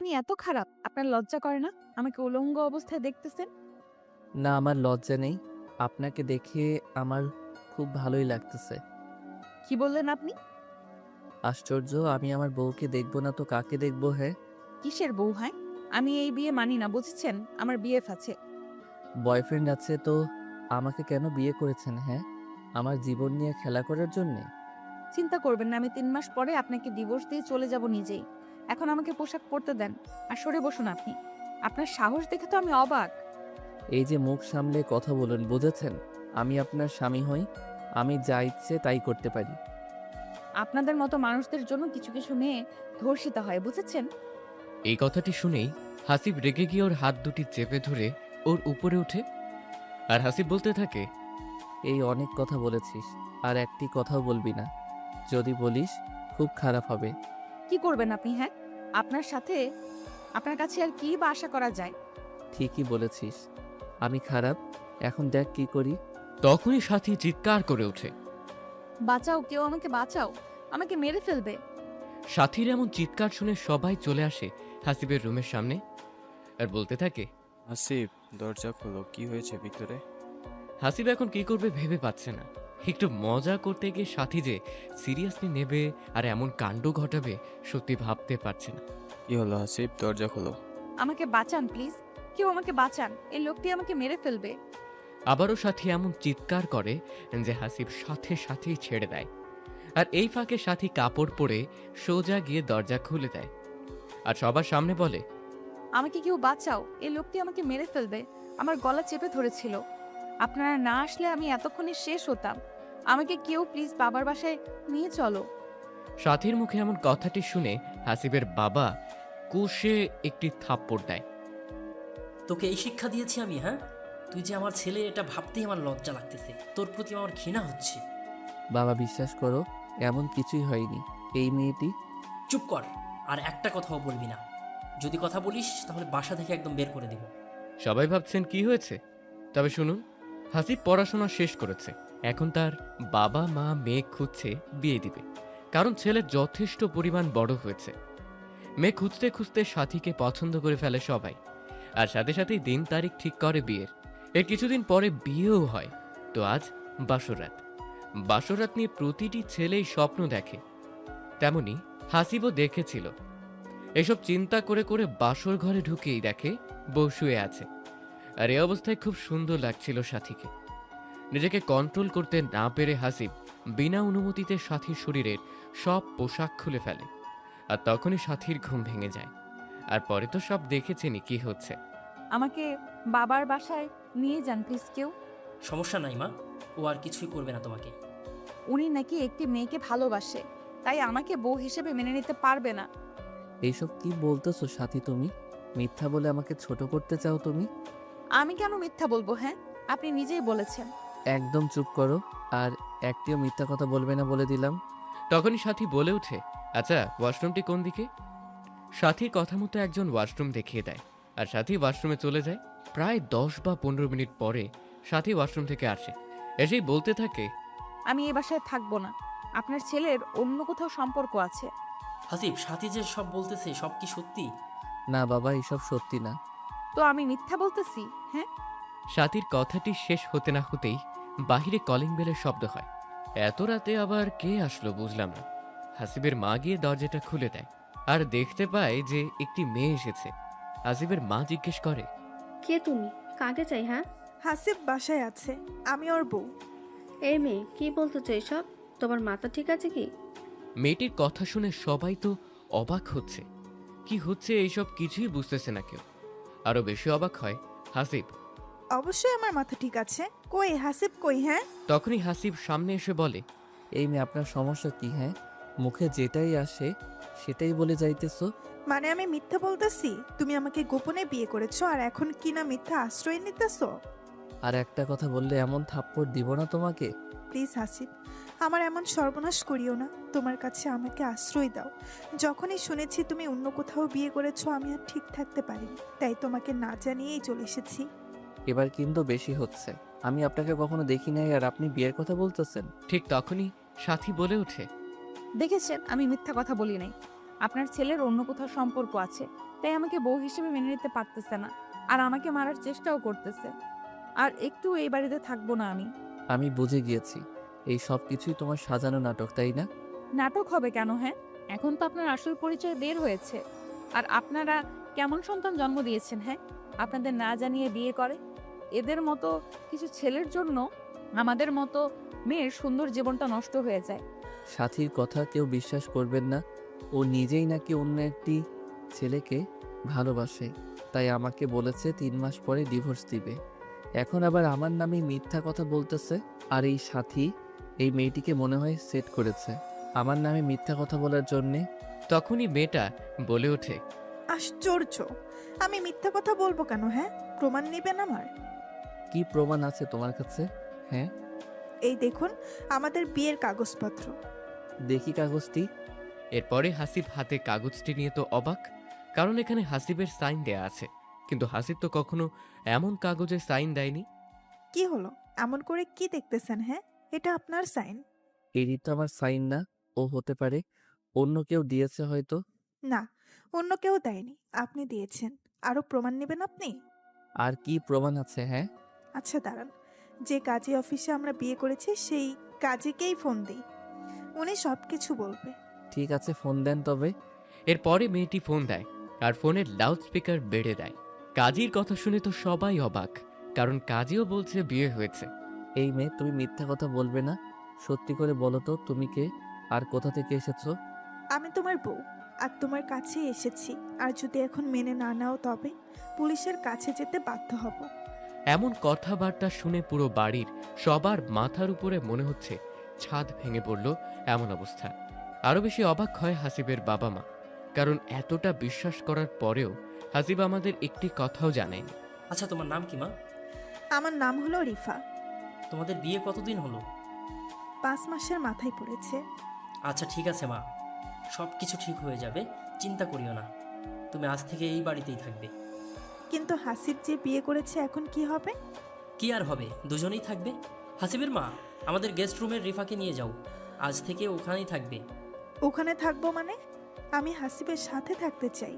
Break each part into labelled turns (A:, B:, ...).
A: আপনি এত খারাপ, আপনার লজ্জা করে না আমাকে উলঙ্গ অবস্থায় দেখতেছেন?
B: না, আমার লজ্জা নেই। আপনাকে দেখে আমার খুব ভালোই লাগতেছে।
A: কি বললেন আপনি?
B: আশ্চর্য, আমি আমার বউকে দেখব না তো কাকে দেখব হে?
A: কিসের বউ হয়? আমি এই বিয়ে মানি না, বুঝেছেন? আমার বিএফ আছে।
B: বয়ফ্রেন্ড আছে তো আমাকে কেন বিয়ে করেছেন, হ্যাঁ? আমার জীবন নিয়ে খেলা করার জন্যে?
A: চিন্তা করবেন না, আমি 3 মাস পরে আপনাকে ডিভোর্স দিয়ে চলে যাব নিজেই। এখন আমাকে পোশাক পরতে দেন আর সরে বসুন আপনি। আপনার সাহস দেখে তো আমি অবাক।
B: এই যে মুখ সামলে কথা বলুন, বুঝেছেন? আমি আপনার স্বামী হই, আমি যা ইচ্ছে তাই করতে পারি।
A: আপনাদের মতো মানুষদের জন্য কিছু কিছু মেয়ে ধর্ষিতা হয়, বুঝেছেন?
C: এই কথাটি শুনেই হাসিব রেগে গিয়ে ওর হাত দুটি চেপে ধরে ওর উপরে ওঠে। আর হাসিব বলতে থাকে,
B: এই অনেক কথা বলেছিস, আর একটি কথাও বলবি না। যদি বলিস খুব খারাপ হবে।
A: কি করবেন আপনি, হ্যাঁ? আপনার সাথে আপনার কাছে আর কি বা আশা করা যায়?
B: ঠিকই বলেছিস, আমি খারাপ। এখন দেখ কি করি।
C: তখনই সাথী চিৎকার করে ওঠে।
A: বাঁচাও, কেউ আমাকে বাঁচাও, আমাকে মেরে ফেলবে।
C: সাথীর এমন চিৎকার শুনে সবাই চলে আসে হাসিবের রুমের সামনে আর বলতে থাকে।
D: আসিফ, দরজা খোলো, কি হয়েছে ভিতরে?
C: হাসিব এখন কি করবে ভেবে পাচ্ছে না। একটু মজা করতে গিয়ে সাথী যে সিরিয়াসলি নেবে আর এমন কাণ্ড ঘটাবে সত্যি ভাবতে পারছে না।
D: কি হলো আসিফ, দরজা খোলো।
A: আমাকে বাঁচান প্লিজ, কেউ আমাকে বাঁচান, এই লোকটি আমাকে মেরে ফেলবে।
C: আবারও সাথী এমন চিৎকার করে যে হাসিব সাথে সাথেই ছেড়ে দেয়। আর এই ফাঁকে সাথী কাপড় পরে সোজা গিয়ে দরজা খুলে দেয় আর সবার সামনে বলে,
A: আমাকে কেউ বাঁচাও, এই লোকটি আমাকে মেরে ফেলবে, আমার গলা চেপে ধরেছিল। আপনারা না আসলে আমি এতক্ষণে শেষ হতাম। আমাকে কেউ প্লিজ বাবার বাসায় নিয়ে চলো।
C: সাথীর মুখে এমন কথাটি শুনে হাসিবের বাবা কষে একটি থাপ্পড় দেয়।
E: তোকে এই শিক্ষা দিয়েছি আমি, হ্যাঁ? তুই যে আমার ছেলে, এটা ভাবতেই আমার লজ্জা লাগতেছে। তোর প্রতি আমার ঘৃণা হচ্ছে।
B: বাবা, বিশ্বাস করো, এমন কিছুই হয়নি। এই মেয়েটি।
E: চুপ কর, আর একটা কথাও বলবি না। যদি কথা বলিস তাহলে বাসা থেকে একদম বের করে দিব।
C: সবাই ভাবছেন কি হয়েছে, তবে শুনুন, হাসিব পড়াশোনা শেষ করেছে। এখন তার বাবা মা মেয়ে খুঁজছে বিয়ে দিবে, কারণ ছেলে যথেষ্ট পরিমাণ বড় হয়েছে। মেয়ে খুঁজতে খুঁজতে সাথীকে পছন্দ করে ফেলে সবাই, আর সাথে সাথেই দিন তারিখ ঠিক করে বিয়ের। এর কিছুদিন পরে বিয়েও হয়। তো আজ বাসরাত। বাসরাত নিয়ে প্রতিটি ছেলেই স্বপ্ন দেখে, তেমনি হাসিবও দেখেছিল। এসব চিন্তা করে করে বাসর ঘরে ঢুকেই দেখে বউ শুয়ে আছে। আর এই অবস্থায় খুব সুন্দর লাগছিল সাথীকে। নিজেকে কন্ট্রোল করতে না পেরে হাসিব বিনা অনুমতিতে সাথীর শরীরের সব পোশাক খুলে ফেলে। আর তখনই সাথীর ঘুম ভেঙে যায়। আর পরে তো সব দেখেছেনই কি হচ্ছে।
A: আমাকে বাবার বাসায় নিয়ে যান প্লিজ কেউ।
E: সমস্যা নাই মা, ও আর কিছুই করবে না তোমাকে।
A: উনি নাকি একটি মেয়েকে ভালোবাসে, তাই আমাকে বউ হিসেবে মেনে নিতে পারবে না।
B: এইসব কি বলতেছো সাথী তুমি? মিথ্যা বলে আমাকে ছোট করতে চাও তুমি?
A: আমি কেন মিথ্যা বলবো, হ্যাঁ? আপনি নিজেই বলেছেন।
B: একদম চুপ করো, আর একটিও মিথ্যা কথা বলবে না বলে দিলাম।
C: তখনই সাথী বলে ওঠে, আচ্ছা ওয়াশরুমটি কোন দিকে? সাথীর কথা মতো একজন ওয়াশরুম দেখিয়ে দেয় আর সাথী ওয়াশরুমে চলে যায়। প্রায় 10 বা 15 মিনিট পরে সাথী ওয়াশরুম থেকে আসে। এসেই বলতে থাকে,
A: আমি এই বাসায় থাকবো না। আপনার ছেলের অন্য কোথাও সম্পর্ক আছে।
E: হাসিব, সাথী যে সব বলতেছে সব কি সত্যি?
B: না বাবা, এসব সত্যি না।
A: তো আমি মিথ্যা বলতেছি, হ্যাঁ?
C: সাথীর কথাটি শেষ হতে না হতেই বাহিরে কলিং বেলের শব্দ হয়। এত রাতে আবার কে আসলো বুঝলাম না। হাসিবের মা গিয়ে দরজাটা খুলে দেয় আর দেখতে পায় যে একটি মেয়ে এসেছে। হাসিবের মা জিজ্ঞেস করে,
F: কে তুমি? কাকে চাই? হ্যাঁ,
G: হাসিব বাসায় আছে, আমি ওর বউ।
F: এই মেয়ে কি বলতেছো এসব? তোমার মাথা ঠিক আছে কি?
C: মেয়েটির কথা শুনে সবাই তো অবাক হচ্ছে। কি হচ্ছে এইসব কিছুই বুঝতেছে না কেউ। আরো বেশি অবাক হয় হাসিব।
G: অবশ্যই আমার মাথা ঠিক আছে। কই হাসিব, কই? হ্যাঁ,
C: তখনই হাসিব সামনে এসে বলে,
B: এই মেয়ে, আপনার সমস্যা কি, হ্যাঁ? মুখে যেটাই আসে সেটাই বলে যাইতেছো।
G: মানে আমি মিথ্যা বলতেছি? তুমি আমাকে গোপনে বিয়ে করেছো আর এখন কি না মিথ্যা আশ্রয় নিতেছো?
B: আর একটা কথা বললে এমন থাপ্পড় দিব না তোমাকে।
G: প্লিজ হাসিব, আমার এমন সর্বনাশ করিও না। তোমার কাছে আমাকে আশ্রয় দাও। যখনই শুনেছি তুমি অন্য কোথাও বিয়ে করেছো, আমি আর ঠিক থাকতে পারিনি, তাই তোমাকে না জানিয়েই চলে এসেছি।
B: এবার কিন্তু বেশি হচ্ছে। আমি আপনাকে কখনো দেখি নাই আর আপনি বিয়ের কথা বলতেছেন।
C: ঠিক তখনই সাথী বলে ওঠে,
A: দেখেছেন, আমি মিথ্যা কথা বলি নাই। আপনার ছেলের অন্য কোথাও সম্পর্ক আছে, তাই আমাকে বউ হিসেবে মেনে নিতে পারতেছে না, আর আমাকে মারার চেষ্টাও করতেছে। আর একটু এই বাড়িতে থাকবো না আমি।
B: আমি বুঝে গিয়েছি এই সব কিছুই তোমার সাজানো নাটক, তাই না?
A: নাটক হবে কেন? হ্যাঁ, এখন তো আপনার আসল পরিচয় বের হয়েছে। আর আপনারা কেমন সন্তান জন্ম দিয়েছেন? হ্যাঁ, আপনাদের না জানিয়ে বিয়ে করে। এদের মতো কিছু ছেলের জন্য আমাদের মতো মেয়ের সুন্দর জীবনটা নষ্ট হয়ে যায়।
B: সাথীর কথা কেউ বিশ্বাস করবেন না। ও নিজেই নাকি অন্য একটি ছেলেকে ভালোবাসে, তাই আমাকে বলেছে 3 মাস পরে ডিভোর্স দিবে। এখন আবার আমার নামে মিথ্যা কথা বলতেছে। আর এই সাথী এই মেয়েটিকে মনে হয় সেট করেছে আমার নামে মিথ্যা কথা বলার জন্যে।
C: তখনই মেয়েটা বলে ওঠে,
G: আশ্চর্য! আমি মিথ্যা কথা বলবো কেন? হ্যাঁ, প্রমাণ নেবেন আমার?
B: কি প্রমাণ আছে তোমার কাছে? হ্যাঁ,
G: এই দেখুন, আমাদের বিয়ের কাগজপত্র।
B: দেখি কাগজটি।
C: এরপরে হাসিব হাতে কাগজটি নিয়ে তো অবাক, কারণ এখানে হাসিবের সাইন দেয়া আছে, কিন্তু হাসিব তো কখনো এমন কাগজে সাইন দেয়নি।
G: কি হলো, এমন করে কি দেখতেছেন? হ্যাঁ, এটা আপনার সাইন।
B: এটি তো আমার সাইন না। ও হতে পারে অন্য কেউ দিয়েছে হয়তো।
G: না, অন্য কেউ দেয়নি, আপনি দিয়েছেন। আরো প্রমাণ নেবেন আপনি?
B: আর কি প্রমাণ আছে? হ্যাঁ,
G: আচ্ছা দাঁড়ান, যে কাজী অফিসে আমরা বিয়ে করেছি সেই কাজীকেই ফোন দিই, উনি সব কিছু বলবে।
B: ঠিক আছে, ফোন দেন তবে।
C: এরপরে মেয়েটি ফোন দেয় আর ফোনের লাউড স্পিকার বেড়ে দেয়। কাজীর কথা শুনে তো সবাই অবাক, কারণ কাজীও বলছে বিয়ে হয়েছে।
B: এই মেয়ে, তুমি মিথ্যা কথা বলবে না। সত্যি করে বলো তো, তুমি কে আর কোথা থেকে এসেছো?
G: আমি তোমার বউ, আর তোমার কাছে এসেছি। আর যদি এখন মেনে না নাও তবে পুলিশের কাছে যেতে বাধ্য হব।
C: এমন কথাবার্তা শুনে পুরো বাড়ির সবার মাথার উপরে মনে হচ্ছে ছাদ ভেঙে পড়ল এমন অবস্থা। আরও বেশি অবাক হয় হাসিবের বাবা মা, কারণ এতটা বিশ্বাস করার পরেও হাসিব আমাদের একটি কথাও জানেনি।
E: আচ্ছা, তোমার নাম কি মা?
G: আমার নাম হলো রিফা।
E: তোমাদের বিয়ে কতদিন হলো?
G: 5 মাসের মাথায় পড়েছে।
E: আচ্ছা ঠিক আছে মা, সব কিছু ঠিক হয়ে যাবে, চিন্তা করিও না। তুমি আজ থেকে এই বাড়িতেই থাকবে।
G: কিন্তু হাসিব যে বিয়ে করেছে, এখন কি হবে?
E: কি আর হবে, দুজনেই থাকবে। হাসিবের মা, আমাদের গেস্ট রুমের রিফাকে নিয়ে যাও, আজ থেকে ওখানেই থাকবে।
G: ওখানে থাকবো মানে? আমি হাসিবের সাথে থাকতে চাই।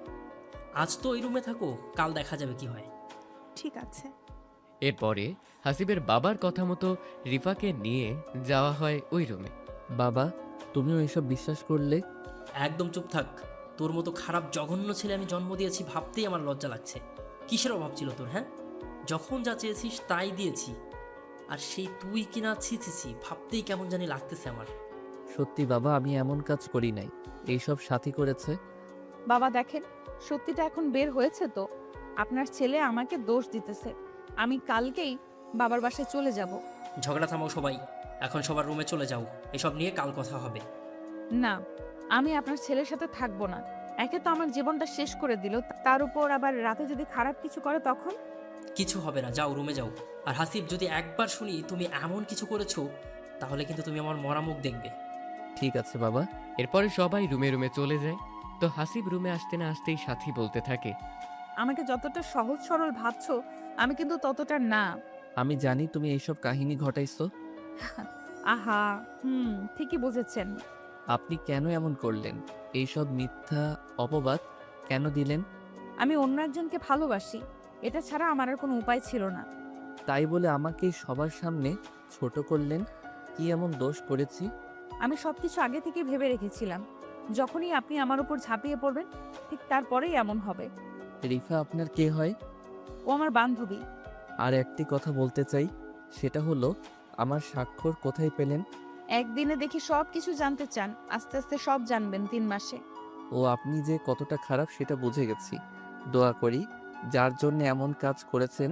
E: আজ তো ওই রুমে থাকো, কাল দেখা যাবে কি হয়।
G: ঠিক আছে।
C: এরপরে হাসিবের বাবার কথা মতো রিফাকে নিয়ে যাওয়া হয় ওই রুমে।
B: বাবা, তুমিও এসব বিশ্বাস করলে?
E: একদম চুপ থাক। তোর মতো খারাপ জঘন্য ছেলে আমি জন্ম দিয়েছি ভাবতেই আমার লজ্জা লাগছে। কিসের অভাব ছিল তোর? হ্যাঁ, যখন যা চেয়েছিস তাই দিয়েছি, আর সেই তুই কিনা ছি ছি ছি, ভাবতেই কেমন জানি লাগতেছে আমার।
B: সত্যি বাবা, আমি এমন কাজ করি নাই। এইসব সাথী করেছে।
A: বাবা দেখেন, সত্যিটা এখন বের হয়েছে তো। আপনার ছেলে আমাকে দোষ দিতেছে। আমি কালকেই বাবার বাসায় চলে যাব।
E: ঝগড়া থামাও সবাই, এখন সবার রুমে চলে যাও, এসব নিয়ে কাল কথা হবে।
A: না, আমি আপনার ছেলের সাথে থাকবো না। একে তো আমার জীবনটা শেষ করে দিল, তার উপর আবার রাতে যদি খারাপ কিছু করে তখন?
E: কিছু হবে না, যাও রুমে যাও। আর হাসিব, যদি একবার শুনি তুমি এমন কিছু করেছো, তাহলে কিন্তু তুমি আমার মরা মুখ দেখবে।
B: ঠিক আছে বাবা।
C: এরপরে সবাই রুমে রুমে চলে যায়। তো হাসিব রুমে আসতে না আসতেই সাথী বলতে থাকে,
A: আমাকে যতটা সহজ সরল ভাবছো, আমি কিন্তু ততটা না।
B: আমি জানি তুমি এইসব কাহিনী ঘটাইছো।
A: আহা, ঠিকই বুঝেছেন।
B: আপনি কেন এমন করলেন? এইসব মিথ্যা অপবাদ কেন দিলেন?
A: আমি অন্য একজনকে ভালোবাসি, এটা ছাড়া আমার আর কোনো উপায় ছিল না।
B: তাই বলে আমাকে সবার সামনে ছোট করলেন। কি এমন দোষ করেছি?
A: আমি সবকিছু আগে থেকে ভেবে রেখেছিলাম, যখনই আপনি আমার উপর ঝাঁপিয়ে পড়বেন ঠিক তারপরেই এমন হবে।
B: রিফা আপনার কে হয়?
A: ও আমার বান্ধবী।
B: আর একটি কথা বলতে চাই, সেটা হলো আমার স্বাক্ষর কোথায় পেলেন?
A: একদিনে দেখি সব কিছু জানতে চান, আস্তে আস্তে সব জানবেন 3 মাসে।
B: ও আপনি যে কতটা খারাপ সেটা বুঝে গেছি। দোয়া করি যার জন্য এমন কাজ করেছেন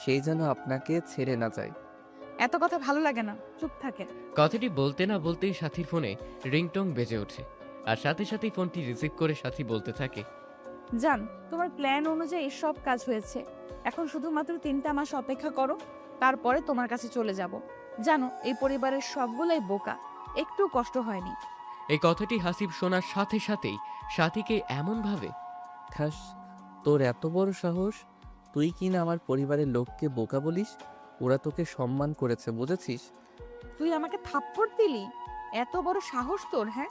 B: সেই যেন আপনাকে ছেড়ে না যায়।
A: এত কথা ভালো লাগে না, চুপ থাকেন।
C: কথাটি বলতে না বলতেই সাথীর ফোনে রিংটং বেজে ওঠে, আর সাথে সাথেই ফোনটি রিসিভ করে সাথী বলতে থাকে,
A: জান, তোমার প্ল্যান অনুযায়ী সব কাজ হয়েছে। এখন শুধুমাত্র 3টা মাস অপেক্ষা করো, তারপরে তোমার কাছে চলে যাব। জানো, এই পরিবারের সবগুলাই বোকা, একটু কষ্ট হয়নি।
C: এই কথাটি হাসিব শোনার সাথে সাথেই সাথীকে এমন ভাবে,
B: খাস, তোর এত বড় সাহস! তুই কি না আমার পরিবারের লোককে বোকা বলিস? ওরা তোকে সম্মান করেছে, বুঝেছিস?
A: তুই আমাকে থাপ্পড় দিলি? এত বড় সাহস তোর? হ্যাঁ,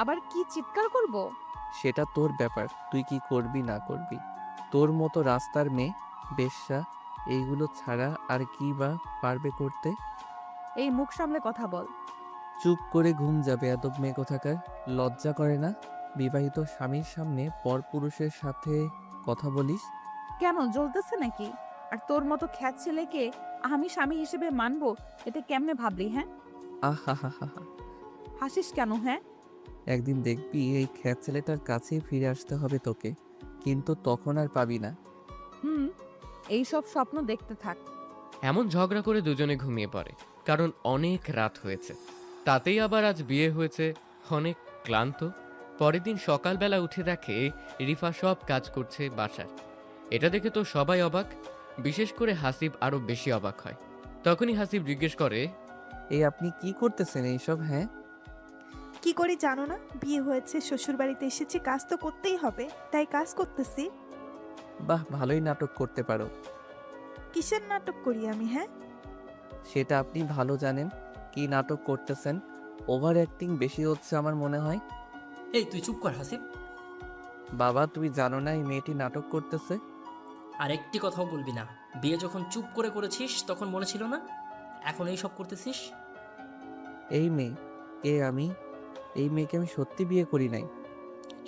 A: আবার কি চিৎকার করব?
B: সেটা তোর ব্যাপার, তুই কি করবি না করবি। তোর মতো রাস্তার মেয়ে, বেশ্যা, এইগুলো ছাড়া আর কি বা পারবে করতে।
A: এই মুখ সামলে কথা বল।
B: চুপ করে ঘুম যাবে এদব মেয়ে কোথাকার। লজ্জা করে না বিবাহিত স্বামীর সামনে পরপুরুষের সাথে কথা বলিস?
A: কেন জ্বলতেছে নাকি? আর তোর মতো খ্যাত ছেলেকে আমি স্বামী হিসেবে মানবো, এটা কেমনে ভাবলি? হ্যাঁ,
B: আহা হা হা হা।
A: হাসিস কেন? হ্যাঁ,
B: একদিন দেখবি এই খ্যাত ছেলেটার কাছেই ফিরে আসতে হবে তোকে, কিন্তু তখন আর পাবি না।
A: হুম, এইসব স্বপ্ন দেখতে থাক।
C: এমন ঝগড়া করে দুজনে ঘুমিয়ে পড়ে, কারণ অনেক রাত হয়েছে। তাতেই আবার আজ বিয়ে হয়েছে, অনেক ক্লান্ত। পরের দিন সকালবেলা উঠে দেখে রিফা সব কাজ করছে বাসার। এটা দেখে তো সবাই অবাক, বিশেষ করে হাসিব আরো বেশি অবাক হয়। তখনই হাসিব জিজ্ঞেস করে,
B: এই আপনি কি করতেছেন এইসব? হ্যাঁ,
G: কি করি জানো না? বিয়ে হয়েছে, শ্বশুর বাড়িতে এসেছি, কাজ তো করতেই হবে, তাই কাজ করতেছি।
B: বাহ, ভালোই নাটক করতে পারো।
G: কিসের নাটক করি আমি? হ্যাঁ,
B: সেটা আপনি ভালো জানেন কি নাটক করতেছেন। ওভার অ্যাক্টিং বেশি হচ্ছে আমার মনে হয়।
E: এই তুই চুপ কর হাসিব।
B: বাবা, তুমি জানো না এই মেয়েটি নাটক করতেছে?
E: আর একটি কথাও বলবি না। বিয়ে যখন চুপ করে করেছিস তখন মনে ছিল না, এখন এই সব করতেছিস।
B: এই মেয়ে কে? এই মেয়েকে আমি সত্যি বিয়ে করি নাই।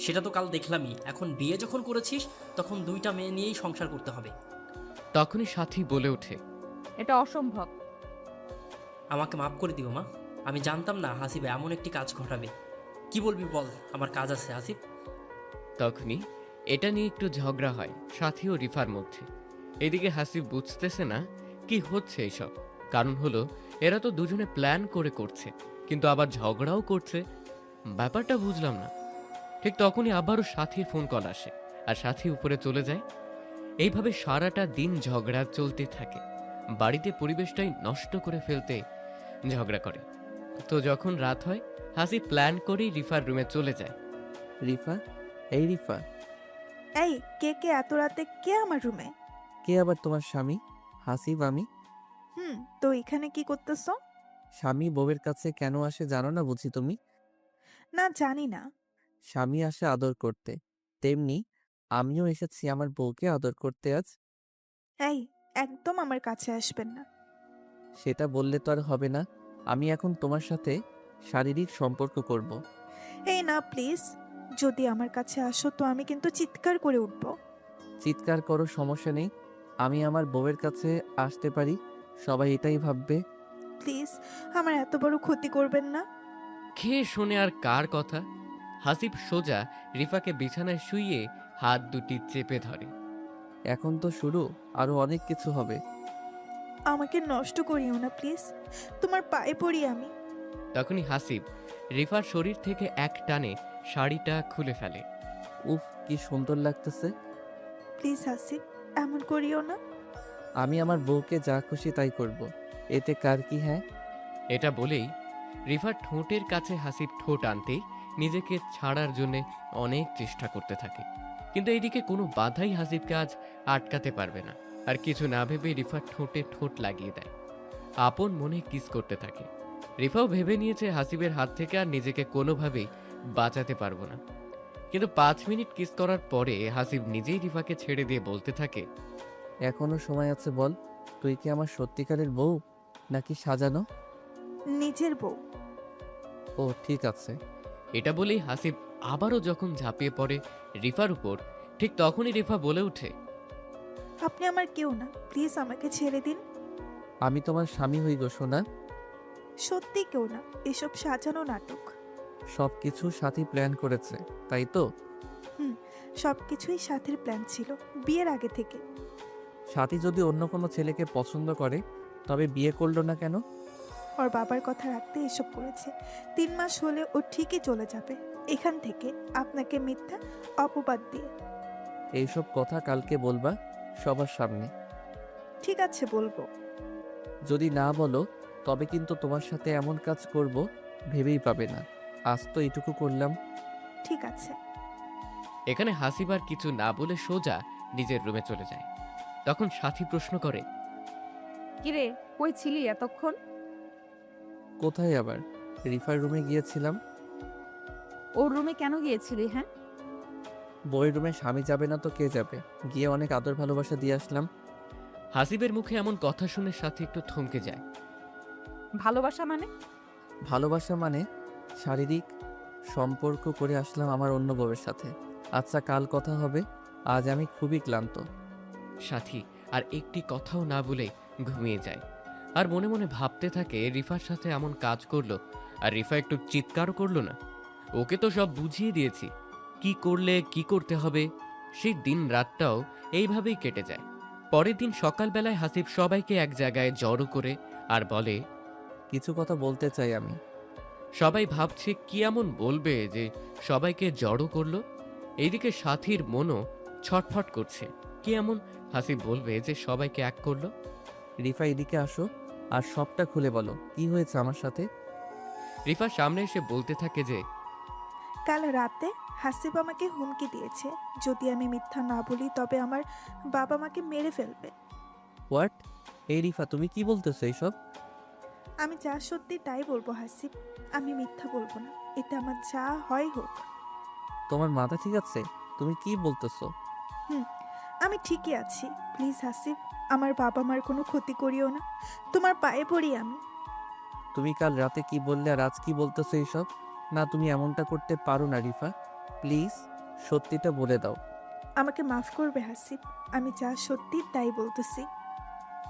E: সেটা তো কাল দেখলামই। এখন বিয়ে যখন করেছিস তখন দুইটা মেয়ে নিয়েই সংসার করতে হবে।
C: তখনই সাথী বলে ওঠে,
A: এটা অসম্ভব।
E: আমাকে মাফ করে দিও মা, আমি জানতাম না হাসিব এমন একটি কাজ ঘটাবে। কি বলবি বল, আমার কাজ আছে হাসিব।
C: তখনই এটা নিয়ে একটু ঝগড়া হয় সাথী ও রিফার মধ্যে। এদিকে হাসিব বুঝতেছে না কি হচ্ছে এইসব, কারণ হলো এরা তো দুজনে প্ল্যান করে করছে, কিন্তু আবার ঝগড়াও করছে। ব্যাপারটা বুঝলাম না। ঠিক তখনই আবারও সাথীর ফোন কল আসে, আর সাথী উপরে চলে যায়। এইভাবে সারাটা দিন ঝগড়া চলতে থাকে। বাড়িতে পরিবেশটাই নষ্ট করে ফেলতে ঝগড়া করে। তো যখন রাত হয়, হাসি প্ল্যান করেই রিফার রুমে চলে যায়।
B: রিফা, এই রিফা,
G: এই কে কে এত রাতে? কে আমার রুমে?
B: কে আবার তোমার স্বামী? হাসিব আমি।
G: তো এখানে কি করতেছ?
B: স্বামী বউয়ের কাছে কেন আসে জানো না বুঝি তুমি?
G: না, জানি না।
B: স্বামী আসে আদর করতে, তেমনি আমিও এসেছি আমার বউকে আদর করতে আজ।
G: এই, একদম আমার কাছে আসবেন না।
B: সেটা বললে তো আর হবে না। আমি এখন তোমার সাথে শারীরিক সম্পর্ক করব।
G: এই না প্লিজ, যদি আমার কাছে আসো তো আমি কিন্তু চিৎকার করে উঠব।
B: চিৎকার করো, সমস্যা নেই। আমি আমার বউয়ের কাছে আসতে পারি, সবাই এটাই ভাববে।
G: প্লিজ, আমার এত বড় ক্ষতি করবেন না।
C: খেয়ে শোনে আর কার কথা। হাসিব সোজা রিফাকে বিছানায় শুইয়ে হাত দুটি চেপে ধরে।
B: এখন তো শুরু, আরো অনেক কিছু হবে।
G: আমাকে নষ্ট করিও না প্লিজ, তোমার পায়ে পড়ি আমি।
C: তখনই হাসিব রিফার শরীর থেকে এক টানে শাড়িটা খুলে ফেলে।
B: উফ, কি সুন্দর লাগতেছে।
G: প্লিজ হাসিব, এমন করিও না।
B: আমি আমার বউকে যা খুশি তাই করব, এতে কার কি? হ্যাঁ,
C: এটা বলেই রিফার ঠোঁটের কাছে হাসিব ঠোঁট আনতেই নিজেকে ছাড়ার জন্য অনেক চেষ্টা করতে থাকে, কিন্তু এইদিকে কোনো বাধাই হাসিবকে আজ আটকাতে পারবে না। আর কিছু না ভেবে রিফার ঠোঁটে ঠোঁট লাগিয়ে দেয়, আপন মনে কিস করতে থাকে। রিফাও ভেবে নিয়েছে হাসিবের হাত থেকে আর নিজেকে কোনোভাবেই বাঁচাতে পারবো না। কিন্তু 5 মিনিট কিস করার পরে হাসিব নিজেই রিফাকে ছেড়ে দিয়ে বলতে থাকে,
B: এখনো সময় আছে, বল তুই কি আমার সত্যিকারের বউ নাকি সাজানো?
G: নিজের বউ।
B: ও ঠিক আছে।
C: এটা বলেই হাসিব আবারও যখন ঝাঁপিয়ে পড়ে রিফার উপর, ঠিক তখনই রিফা বলে ওঠে,
G: আপনি আমার কেউ না, প্লিজ আমাকে ছেড়ে দিন।
B: আমি তোমার স্বামী হই গো সোনা।
G: সত্যি কেউ না, এসব সাজানো নাটক।
B: সব কিছু সাথী প্ল্যান করেছে, তাই তো?
G: সব কিছুই সাথের প্ল্যান ছিল, বিয়ের আগে থেকে।
B: সাথী যদি অন্য কোনো ছেলেকে পছন্দ করে তবে বিয়ে করলো না কেন?
G: ওর বাবার কথা রাখতে এসব করেছে। 3 মাস হলে ও ঠিকই চলে যাবে এখান থেকে, আপনাকে মিথ্যা অপবাদ দিয়ে।
B: এইসব কথা কালকে বলবা সবার সামনে।
G: ঠিক আছে, বলবো।
B: যদি না বলো তবে কিন্তু তোমার সাথে এমন কাজ করব ভেবেই পাবে না। আজ তো এটুকু করলাম।
G: ঠিক আছে।
C: এখানে হাসিব আর কিছু না বলে সোজা নিজের রুমে চলে যায়। তখন সাথী প্রশ্ন করে,
A: কিরে, কই ছিলি এতক্ষণ?
B: কোথায় আবার? রিফার রুমে গিয়েছিলাম।
A: ওর রুমে কেন গিয়েছিলি? হ্যাঁ,
B: বইয়ের রুমে স্বামী যাবে না তো কে যাবে? গিয়ে অনেক আদর ভালোবাসা দিয়ে আসলাম।
C: হাসিবের মুখে এমন কথা শুনে সাথী একটু থমকে যায়।
A: ভালোবাসা মানে?
B: ভালোবাসা মানে শারীরিক সম্পর্ক করে আসলাম আমার অন্য বউয়ের সাথে। আচ্ছা, কাল কথা হবে, আজ আমি খুবই ক্লান্ত।
C: সাথী আর একটি কথাও না বলে ঘুমিয়ে যায়। আর মনে মনে ভাবতে থাকে রিফার সাথে এমন কাজ করলো, আর রিফা একটু চিৎকারও করলো না। ওকে তো সব বুঝিয়ে দিয়েছি, কি করলে কি করতে হবে। সেই দিন রাতটাও এইভাবেই কেটে যায়। পরের দিন সকালবেলায় হাসিব সবাইকে এক জায়গায় জড়ো করে আর বলে,
B: কিছু কথা বলতে চাই আমি।
C: সবাই ভাবছে কি এমন বলবে যে সবাইকে জড়ো করলো। এইদিকে সাথীর মনও ছটফট করছে, কি এমন হাসিব বলবে যে সবাইকে এক করলো।
B: রিফা, এদিকে আসো আর সবটা খুলে বলো, কি হয়েছে আমার সাথে।
C: রিফা সামনে এসে বলতে থাকে যে
G: কাল রাতে হাসিব আমাকে হুমকি দিয়েছে, যদি আমি মিথ্যা না বলি তবে আমার বাবা মাকে মেরে ফেলবে।
B: হোয়াট? এই রিফা, তুমি কি বলতেছো এইসব?
G: আমি যা সত্যি তাই বলবো হাসিব, আমি মিথ্যা বলবো না, এটা আমার যা হয় হোক।
B: তোমার মাথা ঠিক আছে? তুমি কি বলতেছো?
G: আমি ঠিকই আছি, প্লিজ হাসিব, আমার বাবা মার কোনো ক্ষতি করিও না, তোমার পায়ে পড়ি আমি।
B: তুমি কাল রাতে কি বললে আর আজ কি বলতেছো এইসব? না, তুমি এমনটা করতে পারো না রিফা, প্লিজ সত্যিটা বলে দাও।
G: আমাকে মাফ করবে হাসিব, আমি যা সত্যি তাই বলতেছি।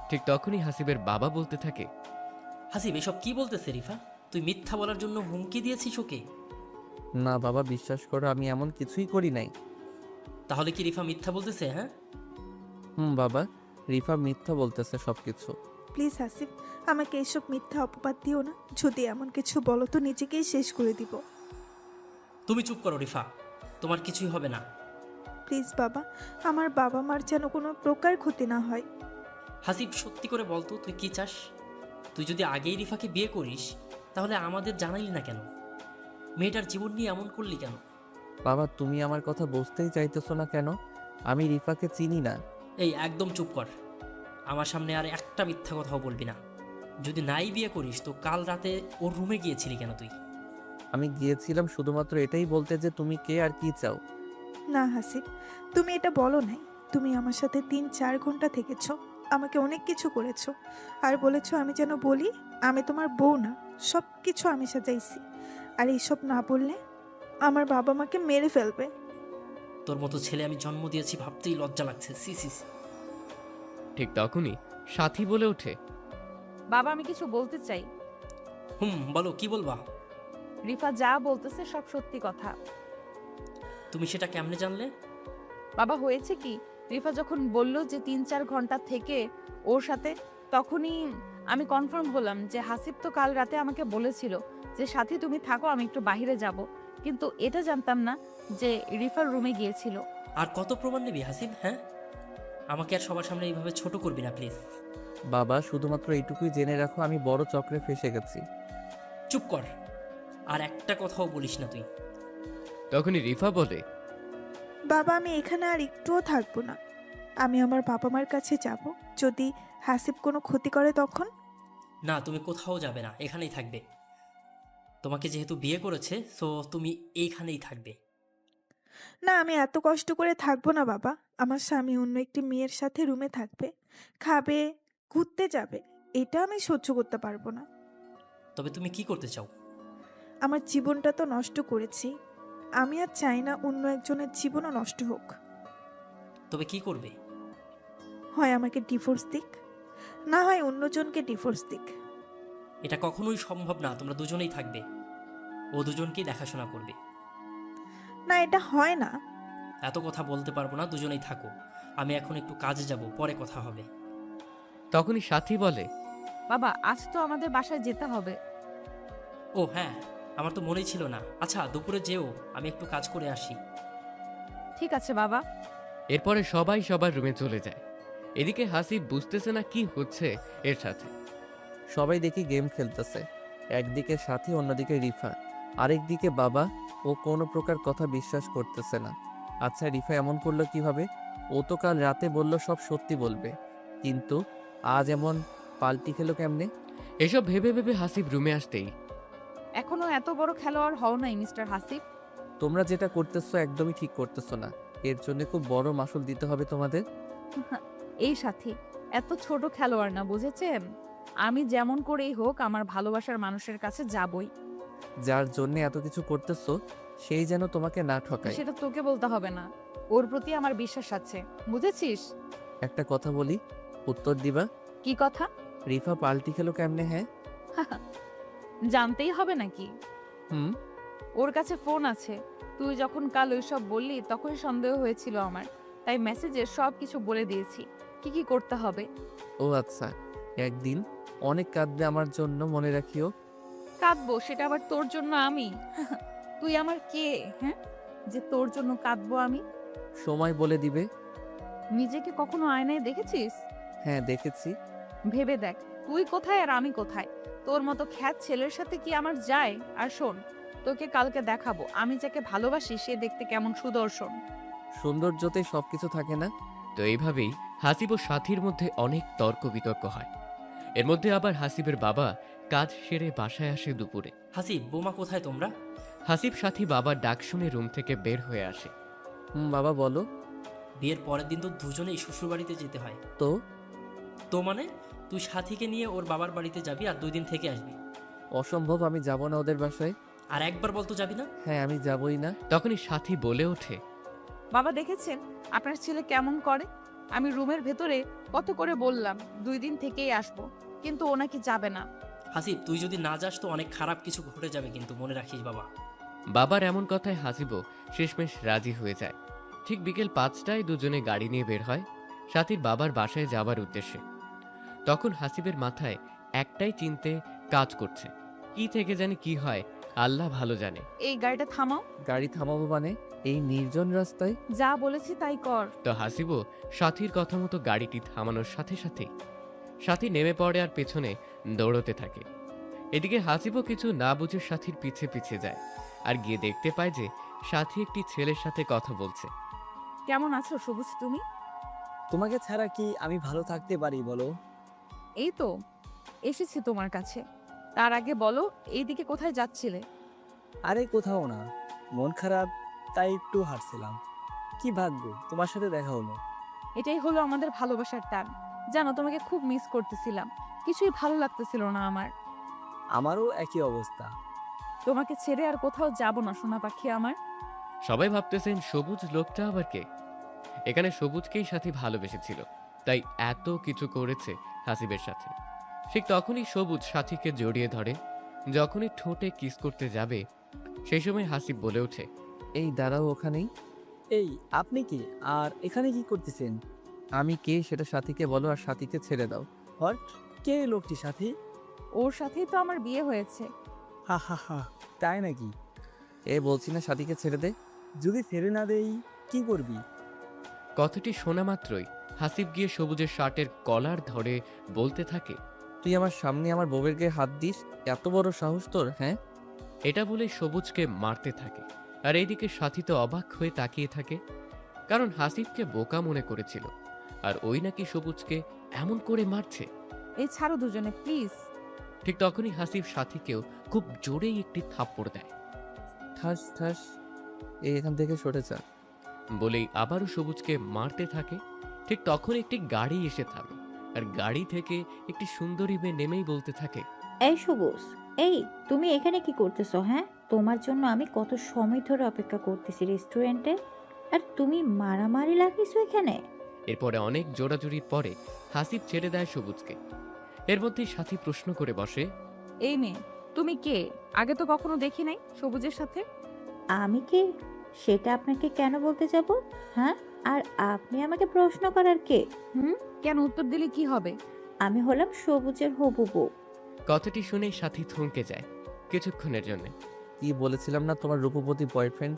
C: ঠিক তখনই হাসিবের বাবা বলতে থাকে,
E: হাসিব এসব কি বলতেছে রিফা? তুই মিথ্যা বলার জন্য হুমকি দিয়েছিস ওকে?
B: না বাবা, বিশ্বাস করো, আমি এমন কিছুই করি নাই।
E: তাহলে কি রিফা মিথ্যা বলতেছে? হ্যাঁ,
B: বাবা, রিফা মিথ্যা বলতেছে সবকিছু।
G: প্লিজ হাসিব, আমাকে এসব মিথ্যা অপবাদ দিও না, যদি এমন কিছু বলো তো নিজেকেই শেষ করে দিব।
E: তুমি চুপ করো রিফা, তোমার কিছুই হবে না।
G: প্লিজ বাবা, আমার বাবা মার যেন কোনো প্রকার ক্ষতি না হয়।
E: হাসিব সত্যি করে বলতো তুই কি চাস? তুই যদি আগেই রিফাকে বিয়ে করিস তাহলে আমাদের জানাইলি না কেন? মেয়েটার জীবন নিয়ে এমন করলি কেন?
B: বাবা, তুমি আমার কথা বুঝতেই চাইতেছো না কেন? আমি রিফাকে চিনি না।
E: এই একদম চুপ কর, আমার সামনে আর একটা মিথ্যা কথাও বলবি না। যদি নাই বিয়ে করিস তো কাল রাতে ওর রুমে গিয়েছিলি কেন তুই?
B: আমি গিয়েছিলাম শুধুমাত্র এটাই বলতে যে তুমি কে আর কি চাও।
G: না হাসিব, তুমি এটা বলো নাই, তুমি আমার সাথে 3-4 ঘন্টা থেকেছ, আমাকে অনেক কিছু করেছো, আর বলেছো আমি যেন বলি আমি তোমার বউ না, সব কিছু আমি সাজাইছি, আর এইসব না বললে আমার বাবা মাকে মেরে ফেলবে।
E: তোর মতো ছেলে আমি জন্ম দিয়েছি ভাবতেই লজ্জা লাগছে, সি সি সি।
C: ঠিক তখনই সাথী বলে ওঠে,
A: বাবা, আমি কিছু বলতে চাই।
E: বলো, কি বলবা?
A: রিফা যা বলতেছে সব সত্যি কথা।
E: তুমি সেটা কেমনে জানলে?
A: বাবা, হয়েছে কি, রিফা যখন বলল যে 3-4 ঘন্টা থেকে ওর সাথে, তখনই আমি কনফার্ম হলাম যে হাসিব তো কাল রাতে আমাকে বলেছিল যে সাথী তুমি থাকো, আমি একটু বাইরে যাব, কিন্তু এটা জানতাম না যে রিফার রুমে গিয়েছিল।
E: আর কত প্রমাণ নিবি হাসিব? হ্যাঁ, আমাকে আর সবার সামনে এইভাবে ছোট করবি না প্লিজ।
B: বাবা, শুধুমাত্র এইটুকুই জেনে রাখো, আমি বড় চক্রে ফেসে গেছি।
E: চুপ কর, আর একটা কথাও বলিস না তুই।
C: তখনই রিফা বলে,
G: বাবা, আমি এখানে আর একটুও থাকবো না, আমি আমার বাবা মার কাছে যাব, যদি হাসিব কোনো ক্ষতি করে তখন।
E: না, তুমি কোথাও যাবে না, এখানেই থাকবে। তোমাকে যেহেতু বিয়ে করেছে সো তুমি এইখানেই থাকবে।
G: না, আমি এত কষ্ট করে থাকবো না বাবা, আমার স্বামী অন্য একটি মেয়ের সাথে রুমে থাকবে, খাবে, ঘুরতে যাবে, এটা আমি সহ্য করতে পারবো না।
E: তবে তুমি কি করতে চাও?
G: আমার জীবনটা তো নষ্ট করেছি, আমি আর চাই না অন্য একজনের জীবনও নষ্ট হোক।
E: তবে কি করবে?
G: হয় আমাকে ডিভোর্স দিক, না হয় অন্যজনকে ডিভোর্স দিক।
E: এটা কখনোই সম্ভব না, তোমরা দুজনেই থাকবে, ও দুজনকেই দেখাশোনা করবে।
G: না, এটা হয় না।
E: এত কথা বলতে পারবো না, দুজনেই থাকো। আমি এখন একটু কাজে যাব, পরে কথা হবে।
C: তখনই সাথী বলে,
A: বাবা, আজ তো আমাদের বাসায় যেতে হবে।
E: ও হ্যাঁ, আমার তো মনেই ছিল না। আচ্ছা, দুপুরে যেও, আমি একটু কাজ করে আসি।
A: ঠিক আছে বাবা।
C: এরপরে সবাই সবার রুমে চলে যায়। এদিকে হাসিব বুঝতেছে না কি হচ্ছে এর সাথে।
B: সবাই দেখি গেম খেলতেছে, একদিকে সাথী, অন্যদিকে রিফা, আরেকদিকে বাবা। ও কোনো প্রকার কথা বিশ্বাস করতেছে না। আচ্ছা, রিফা এমন করলো কিভাবে? ও তো কাল রাতে বলল সব সত্যি বলবে, কিন্তু আজ এমন পাল্টি খেলো কেমনে?
C: এসব ভেবে ভেবে হাসিব রুমে আসতেই
A: এখনো এত বড় খেলোয়াড় হও নাই মিস্টার হাসিব।
B: তোমরা যেটা করতেছো একদমই ঠিক করতেছো না। এর জন্য খুব বড় মাসুল দিতে হবে তোমাদের।
A: এই সাথী এত ছোট খেলোয়াড় না, বুঝেছেন? আমি যেমন করেই হোক আমার ভালোবাসার মানুষের কাছে যাবই।
B: যার জন্য এত কিছু করতেছো সেই যেন তোমাকে না ঠকায়।
A: সেটা তোকে বলতে হবে না, ওর প্রতি আমার বিশ্বাস আছে, বুঝেছিস?
B: একটা কথা বলি, উত্তর দিবা?
A: কি কথা?
B: রিফা পাল্টি খেলো কেমনে? হ্যাঁ।
A: জানতেই হবে নাকি?
B: হুম।
A: ওর কাছে ফোন আছে। তুই যখন কাল ওইসব বললি তখনই সন্দেহ হয়েছিল আমার, তাই মেসেজে সব কিছু বলে দিয়েছি কি কি করতে হবে।
B: ও আচ্ছা, একদিন অনেক কাঁদবে আমার জন্য, মনে রাখিও।
A: কাঁদবো সেটা আবার তোর জন্য আমি? তুই আমার কে, হ্যাঁ, যে তোর জন্য কাঁদবো আমি?
B: সময় বলে দিবে।
A: নিজেকে কখনো আয়নায় দেখেছিস?
B: হ্যাঁ দেখেছি।
A: ভেবে দেখ তুই কোথায় আর আমি কোথায়। তোর মতো খ্যাত ছেলের সাথে কি আমার যায়? আর শোন, তোকে কালকে দেখাবো আমি যাকে ভালোবাসি সে দেখতে কেমন সুদর্শন।
B: সৌন্দর্যতেই সবকিছু থাকে না।
C: তো এইভাবেই হাসিব ও সাথীর মধ্যে অনেক তর্ক বিতর্ক হয়। এর মধ্যে আবার হাসিবের বাবা কাজ সেরে বাসায় আসে দুপুরে।
E: হাসিব, বোমা কোথায় তোমরা?
C: হাসিব সাথী বাবার ডাক শুনে রুম থেকে বের হয়ে আসে।
B: বাবা বলো।
E: বিয়ের পরের দিন তো দুজনেই শ্বশুরবাড়িতে যেতে হয়।
B: তো
E: তো মানে তুই সাথীকে নিয়ে ওর বাবার বাড়িতে যাবি আর 2 দিন থেকে আসবি।
B: অসম্ভব, আমি যাব না ওদের বাসায়।
E: আর একবার বলতো যাবি না?
B: হ্যাঁ আমি যাবই না।
C: তখনই সাথী বলে ওঠে,
A: বাবা দেখেছেন আপনার ছেলে কেমন করে? আমি রুমের ভেতরে কত করে বললাম 2 দিন থেকেই আসবো, কিন্তু ও নাকি যাবে না।
E: হাসিব, তুই যদি না যাস তো অনেক খারাপ কিছু ঘটে যাবে, কিন্তু মনে রাখিস বাবা।
C: বাবার এমন কথায় হাসিবও শেষমেশ রাজি হয়ে যায়। ঠিক বিকেল 5টায় দুজনে গাড়ি নিয়ে বের হয় সাথীর বাবার বাসায় যাবার উদ্দেশ্যে। তখন হাসিবের মাথায় একটাই চিন্তে কাজ করছে, কি থেকে জানি কি হয় আল্লাহ ভালো জানে।
A: এই গাড়িটা থামাও।
B: গাড়ি থামাবো মানে? এই নির্জন রাস্তায়?
A: যা বলেছি তাই কর।
C: তো হাসিবও সাথীর কথা মতো গাড়িটি থামানোর সাথে সাথে সাথী নেমে পড়ে আর পেছনে দৌড়তে থাকে। এদিকে হাসিবও কিছু না বুঝে সাথীর পিছে পিছে যায় আর গিয়ে দেখতে পায় যে সাথী একটি ছেলের সাথে কথা বলছে।
A: কেমন আছো সবুজ তুমি?
H: তোমাকে ছাড়া কি আমি ভালো থাকতে পারি বলো?
A: এই তো এসেছি তোমার কাছে। তার আগে বলো এইদিকে কোথায় যাচ্ছিলে?
H: আরে কোথাও না, মন খারাপ তাই একটু হাঁটছিলাম। কি ভাগ্য তোমার সাথে দেখা হলো।
A: এটাই হলো আমাদের ভালোবাসার টান। জানো তোমাকে খুব মিস করতেছিলাম, কিছুই ভালো লাগতেছিল না আমার।
H: আমারও একই অবস্থা।
A: তোমাকে ছেড়ে আর কোথাও যাব না সোনা পাখি আমার।
C: সবাই ভাবতেছেন সবুজ লোকটা আবার কে। এখানে সবুজকেই সাথী ভালোবেসেছিল, তাই এত কিছু করেছে হাসিবের সাথে। ঠিক তখনই সবুজ সাথীকে জড়িয়ে ধরে। যখনই ঠোঁটে কিস করতে যাবে সেই সময় হাসিব বলে ওঠে,
B: এই দাঁড়াও ওখানেই।
H: এই আপনি কি আর এখানে কি করতেছেন?
B: আমি কে সেটা সাথীকে বলো আর সাথীকে ছেড়ে দাও।
H: হট, কে এই লোকটি সাথী?
A: ওর সাথেই তো আমার বিয়ে হয়েছে।
H: হা হা হা, তাই নাকি?
B: এ বলছি না সাথীকে ছেড়ে দে।
H: যদি ছেড়ে না দেই কি করবি?
C: কথাটি শোনা মাত্রই হাসিব গিয়ে সবুজের শার্টের কলার ধরে বলতে থাকে,
B: তুই আমার সামনে আমার বউয়ের গায়ে হাত দিস? এত বড় সাহস তোর? হ্যাঁ।
C: এটা বলে সবুজকে মারতে থাকে। আর এইদিকে সাথী তো অবাক হয়ে তাকিয়ে থাকে, কারণ হাসিবকে বোকা মনে করেছিল আর ওই নাকি সবুজকে এমন করে মারছে।
A: এই ছাড়ো দুজনে প্লিজ।
C: ঠিক তখনই হাসিব সাথীকেও খুব জোরেই একটি থাপ্পড় দেয়।
B: ঠাস ঠাস। এখান থেকে সরে যা।
C: বলেই আবারও সবুজকে মারতে থাকে। ঠিক তখন একটি গাড়ি এসে থামে আর গাড়ি থেকে একটি সুন্দরী মেয়ে নেমেই বলতে থাকে,
I: এই সবুজ, এই তুমি এখানে কি করতেছো? হ্যাঁ, তোমার জন্য আমি কত সময় ধরে অপেক্ষা করতেছি রেস্টুরেন্টে, আর তুমি মারামারি লাগিয়েছো এখানে?
C: এরপরে অনেক জোড়াজুড়ির পরে হাসিব ছেড়ে দেয় সবুজকে। এর মধ্যেই সাথী প্রশ্ন করে বসে,
A: এই মেয়ে তুমি কে? আগে তো কখনো দেখি নাই সবুজের সাথে।
I: আমি কে সেটা আপনাকে কেন বলতে যাব? হ্যাঁ, আর আপনি আমাকে প্রশ্ন করার কে?
A: কেন উত্তর দিলে কি হবে?
I: আমি হলাম সবুজের হবু বউ।
C: কথাটি শুনেই সাথী থমকে যায় কিছুক্ষণের জন্য।
B: কি বলেছিলাম না তোমার রূপবতী বয়ফ্রেন্ড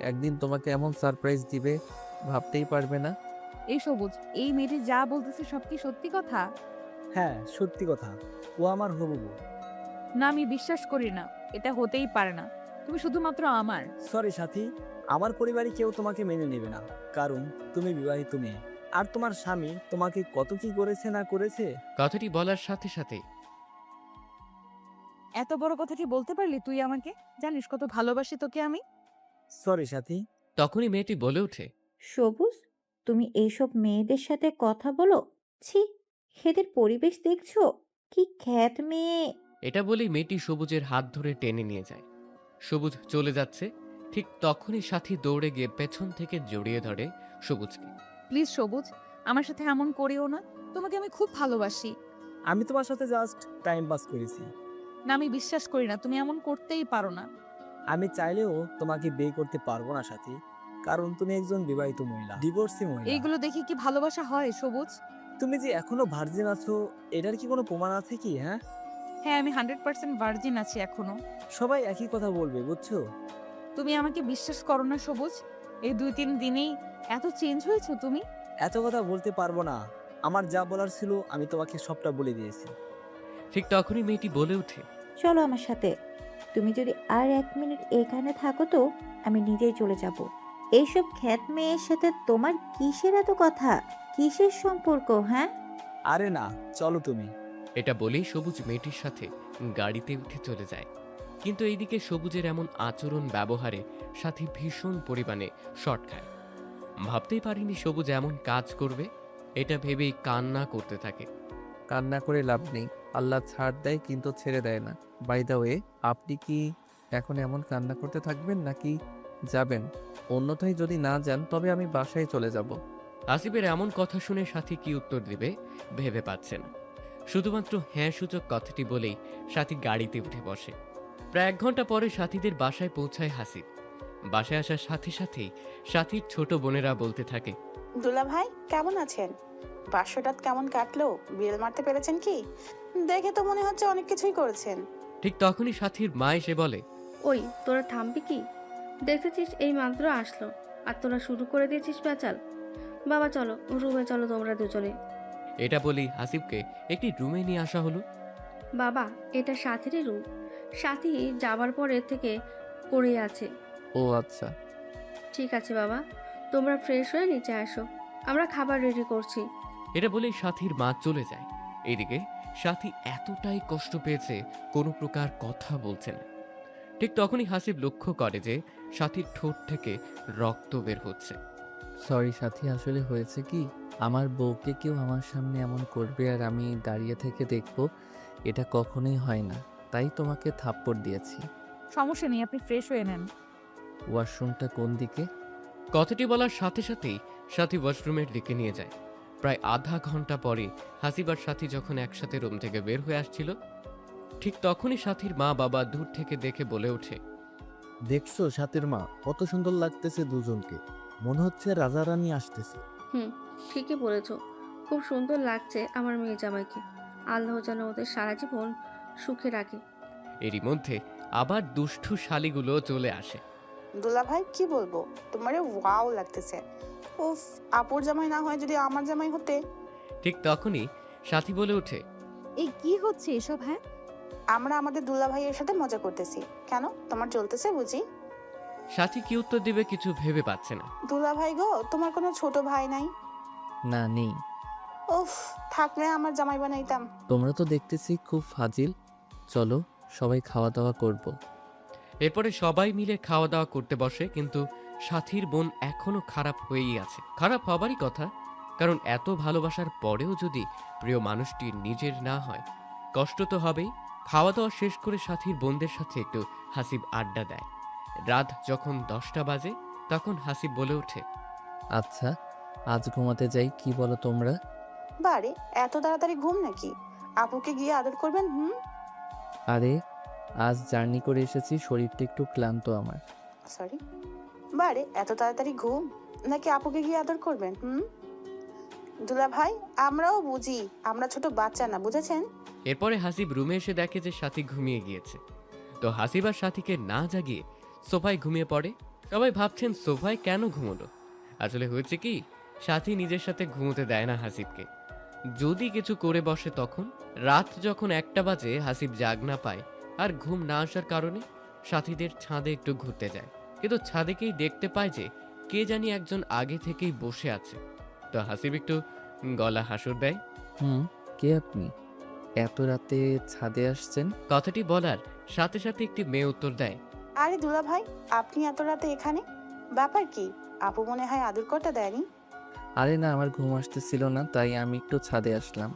B: একদিন তোমাকে এমন সারপ্রাইজ দিবে, ভাবতেই পারবে না।
A: এই সবুজ, এই মেয়েটি যা বলতেছে সব কি সত্যি কথা?
H: হ্যাঁ সত্যি কথা, ও আমার হবু বউ।
A: না, আমি বিশ্বাস করি না, এটা হতেই পারে না। তুমি শুধুমাত্র আমার।
H: সরি সাথী, আমার পরিবারে কেউ তোমাকে মেনে নেবে না, কারণ তুমি বিবাহিত মেয়ে। আর তোমার স্বামী তোমাকে কত কি করেছে না করেছে।
C: কথাটি বলার সাথে সাথে
A: এত বড় কথাটি বলতে পারলি তুই আমাকে? জানিস কত ভালোবাসি তোকে আমি।
H: সরি সাথী।
C: তখনই মেয়েটি বলে ওঠে,
I: সবুজ, তুমি এইসব মেয়েদের সাথে কথা বলো? ছি, এদের পরিবেশ দেখছো? কি খ্যাত মেয়ে!
C: এটা বলেই মেয়েটি সবুজের হাত ধরে টেনে নিয়ে যায়। সবুজ চলে যাচ্ছে, ঠিক তখনই সাথী দৌড়ে গিয়ে পেছন থেকে জড়িয়ে ধরে সবুজকে।
A: প্লিজ সবুজ, আমার সাথে এমন করিও না। তোমাকে আমি খুব ভালোবাসি।
H: আমি তোমার সাথে জাস্ট টাইম পাস করেছি।
A: না, আমি বিশ্বাস করি না, তুমি এমন করতেই পারো না।
H: আমি চাইলেও তোমাকে বিয়ে করতে পারবো না সাথী, কারণ তুমি একজন বিবাহিত মহিলা, ডিভোর্সি মহিলা।
A: এইগুলো দেখে কি ভালোবাসা হয় সবুজ?
H: তুমি যে এখনো ভার্জিন আছো, এটার কি কোনো প্রমাণ আছে কি? হ্যাঁ,
A: হ্যাঁ, আমি 100% ভার্জিন আছি এখনো।
H: সবাই একই কথা বলবে, বুঝছো?
A: তুমি আমাকে বিশ্বাস করো না সবুজ? এই 2-3 দিনেই এত চেঞ্জ হয়েছো তুমি।
H: এত কথা বলতে পারবো না। আমার যা বলার ছিল আমি তোমাকে সবটা বলে দিয়েছি।
C: ঠিক তখনই মেয়েটি বলে ওঠে,
I: চলো আমার সাথে। তুমি যদি আর 1 মিনিট এখানে থাকো তো আমি নিজেই চলে যাব। এইসব খ্যাত মেয়ের সাথে তোমার কিসের এত কথা? কিসের সম্পর্ক, হ্যাঁ?
H: আরে না, চলো তুমি।
C: এটা বলেই সবুজ মেয়েটির সাথে গাড়িতে উঠে চলে যায়। কিন্তু এইদিকে সবুজের এমন আচরণ ব্যবহারে সাথী ভীষণ পরিমাণে শর্ট খায়। ভাবতেই পারিনি সবুজ এমন কাজ করবে। এটা ভেবেই কান্না করতে থাকে।
B: কান্না করে লাভ নেই, আল্লাহ ছাড় দেয় কিন্তু ছেড়ে দেয় না। বাই দ্য ওয়ে, আপনি কি এখন এমন কান্না করতে থাকবেন নাকি যাবেন? অন্যথায় যদি না যান তবে আমি বাসায় চলে যাব।
C: আসিফের এমন কথা শুনে সাথী কি উত্তর দেবে ভেবে পাচ্ছে না। শুধুমাত্র হ্যাঁ সূচক কথাটি বলেই সাথী গাড়িতে উঠে বসে। প্রায় 1 ঘন্টা পরে সাথীদের বাসায় পৌঁছায় হাসিব। বাসায় আসার সাথে সাথেই সাথীর ছোট বোনেরা বলতে থাকে,
J: দুলা ভাই কেমন আছেন? 500 কেমন কাটলো? বিল মারতে পেরেছেন কি? দেখে তো মনে হচ্ছে অনেক কিছুই করেছেন।
C: ঠিক তখনই সাথীর মা এসে বলে,
F: ওই তোরা থামবি কি? দেখেছিস এই মাত্র আসলো আর তোরা শুরু করে দিয়েছিস পেঁচাল। বাবা চলো রুমে, চলো তোমরা দুজনে।
C: এটা বলেই হাসিবকে একটি রুমে নিয়ে আসা হলো।
F: বাবা এটা সাথীরই রুম, সাথী যাবার পরে থেকে পড়ে আছে।
B: ও আচ্ছা।
F: ঠিক আছে বাবা, তোমরা ফ্রেশ হয়ে নিচে আসো, আমরা খাবার রেডি করছি।
C: এটা বলেই সাথীর মা চলে যায়। এদিকে সাথী এতটাই কষ্ট পেয়েছে কোনো প্রকার কথা বলছে না। ঠিক তখনই হাসিব লক্ষ্য করে যে সাথীর ঠোঁট থেকে রক্ত বের হচ্ছে।
B: সরি সাথী, আসলে হয়েছে কি, আমার বউকে কেউ আমার সামনে এমন করবে আর আমি দাঁড়িয়ে থেকে দেখব, এটা কখনোই হয় না। তাই তোমাকে থাপ্পড় দিয়েছি।
A: সমস্যা নেই, আপনি ফ্রেশ হয়ে নেন।
B: ওয়াশরুমটা কোন দিকে?
C: কথাটি বলার সাথে সাথেই সাথী ওয়াশরুমের দিকে নিয়ে যায়। প্রায় আধা ঘন্টা পরে হাসিব আর সাথী যখন একসাথে রুম থেকে বের হয়ে আসছিল, ঠিক তখনই সাথীর মা বাবা দূর থেকে দেখে বলে ওঠে,
K: দেখছো সাথীর মা, কত সুন্দর লাগতেছে দুজনকে, মনে হচ্ছে রাজা রানী আসতেছে।
F: ঠিকই বলেছো, খুব সুন্দর লাগছে আমার মেয়ে জামাইকে। আল্লাহ যেন ওদের সারা জীবন সুখে রাখে।
C: এরই মধ্যে আবার দুষ্টু শালিগুলো চলে আসে।
J: দুলা ভাই কি বলবো, তোমারে ওয়াও লাগতেছে। উফ, আপুর জামাই না হয় যদি আমার জামাই হতে।
C: ঠিক তখনই সাথী বলে ওঠে,
A: এই কি হচ্ছে এসব? হ্যাঁ,
J: আমরা আমাদের দুলা ভাইয়ের সাথে মজা করতেছি। কেন, তোমার চলতেছে বুঝি?
C: সাথী কি উত্তর দিবে কিছু ভেবে পাচ্ছে না।
J: দুলা ভাই গো, তোমার কোনো ছোট ভাই নাই?
B: না, নেই।
J: উফ, থাকলে আমার জামাই বানাইতাম।
B: তোমরা তো দেখতেছি খুব ফাজিল। চলো সবাই খাওয়া দাওয়া করব।
C: এরপরে সবাই মিলে খাওয়া দাওয়া করতে বসে, কিন্তু সাথীর বোন এখনো খারাপ হয়েই আছে। খারাপ হবারই কথা, কারণ এত ভালোবাসার পরেও যদি প্রিয় মানুষটি নিজের না হয়, কষ্ট তো হবেই। খাওয়া দাওয়া শেষ করে সাথীর বোনদের সাথে একটু হাসিব আড্ডা দেয়। রাত যখন 10টা বাজে তখন হাসিব বলে ওঠে,
B: আচ্ছা, আজ ঘুমাতে যাই, কি বলো তোমরা?
J: বারে এত তাড়াতাড়ি ঘুম নাকি? আপুকে গিয়ে আদর করবেন?
B: আরে আজ জার্নি করে এসেছি, শরীরটা একটু ক্লান্ত আমার।
J: সরি, বারে এত তাড়াতাড়ি ঘুম নাকি আপুকে গিয়ে আদর করবেন? দুলা ভাই, আমরাও বুঝি, আমরা ছোট বাচ্চা না, বুঝেছেন?
C: এরপরে হাসিব রুমে এসে দেখে যে সাথী ঘুমিয়ে গিয়েছে। তো হাসিব আর সাথীকে না জাগিয়ে সোফায় ঘুমিয়ে পড়ে। সবাই ভাবছেন সোফায় কেন ঘুমোলো। আসলে হয়েছে কি, সাথী নিজের সাথে ঘুমোতে দেয় না হাসিবকে। যদি কিছু করে বসে তখন। রাত যখন 1টা বাজে হাসিব জাগ না পায় আর ঘুম না আসার কারণে সাথীদের ছাদে একটু ঘুরতে যায়। কিন্তু ছাদেকেই দেখতে পায় যে কে জানি একজন আগে থেকেই বসে আছে। তো হাসিব একটু গলা হাসুর দেয়।
B: কে আপনি? এত রাতে ছাদে আসছেন?
C: কথাটি বলার সাথে সাথে একটি মেয়ে উত্তর দেয়,
J: আরে দুলা ভাই, আপনি এত রাতে এখানে? ব্যাপার কি? আপু মনে হয় আদর করতে দেয়নি?
B: আরে না, আমার ঘুম আসতেছিল না, তাই আমি একটু ছাদে আসলাম।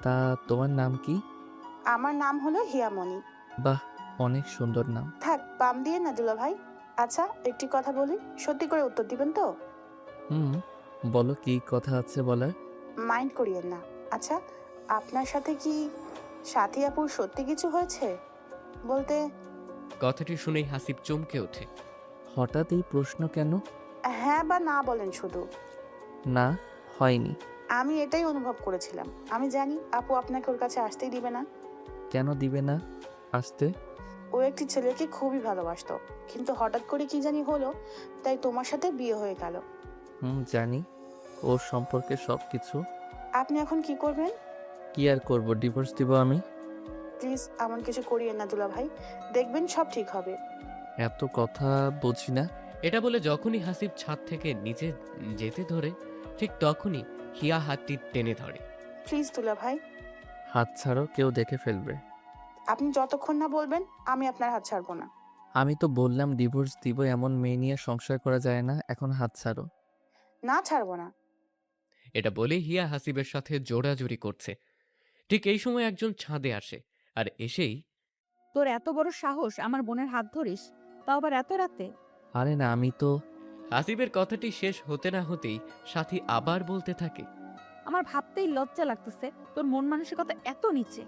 B: তা তোমার নাম কি?
J: আমার নাম হলো হিয়ামণি।
B: বাহ, অনেক সুন্দর নাম।
J: থাক, পাম দিয়ে না দুলা ভাই। আচ্ছা, একটি কথা বলি, সত্যি করে উত্তর দিবেন তো?
B: হুম, বলো কি কথা আছে বলার।
J: মাইন্ড করিয়েন না। আচ্ছা, আপনার সাথে কি সাথী আপুর সত্যি কিছু হয়েছে? বলতে,
C: কথাটি শুনেই হাসিব চমকে ওঠে।
B: হঠাৎ এই প্রশ্ন কেন?
J: হ্যাঁ বা না বলেন শুধু।
B: না, হয়নি।
J: আমি এটাই অনুভব করেছিলাম। আমি জানি আপু আপনাকে ওর কাছে আসতেই দিবে না।
B: কেন দিবে না আসতে?
J: ও একটি ছেলেকে খুবই ভালোবাসতো, কিন্তু হঠাৎ করে কি জানি হলো, তাই তোমার সাথে বিয়ে হয়ে গেল।
B: জানি ওর সম্পর্কে সব কিছু।
J: আপনি এখন কি করবেন?
B: কি আর করব, ডিভোর্স দিব আমি।
J: প্লিজ এমন কিছু করিয়েন না দুলা ভাই, দেখবেন সব ঠিক হবে।
B: এত কথা বুঝি না।
C: এটা বলে যখনই হাসিব ছাদ থেকে নিচে যেতে ধরে, ঠিক তখনই হিয়া হাতটি টেনে ধরে।
J: প্লিজ দুলা ভাই,
B: হাত ছাড়ো, কেউ দেখে ফেলবে।
J: আপনি যতক্ষণ না বলবেন আমি আপনার হাত ছাড়বো না।
B: আমি তো বললাম ডিভোর্স দিব, এমন মেয়ে নিয়ে সংসার করা যায় না, এখন হাত ছাড়ো।
J: না, ছাড়বো না।
C: এটা বলে হিয়া হাসিবের সাথে জোড়াজুড়ি করছে। ঠিক এই সময় একজন ছাদে আসে, আর এসেই
A: তোর এত বড় সাহস আমার বোনের হাত ধরিস, তাও আবার এত রাতে?
B: আরে না, আমি তো।
C: হাসিবের কথাটি শেষ হতে না হতেই সাথী আবার বলতে থাকে।
A: আমার ভাবতেই লজ্জা লাগতেছে, তোর মন মানসিকতা এত নিচে।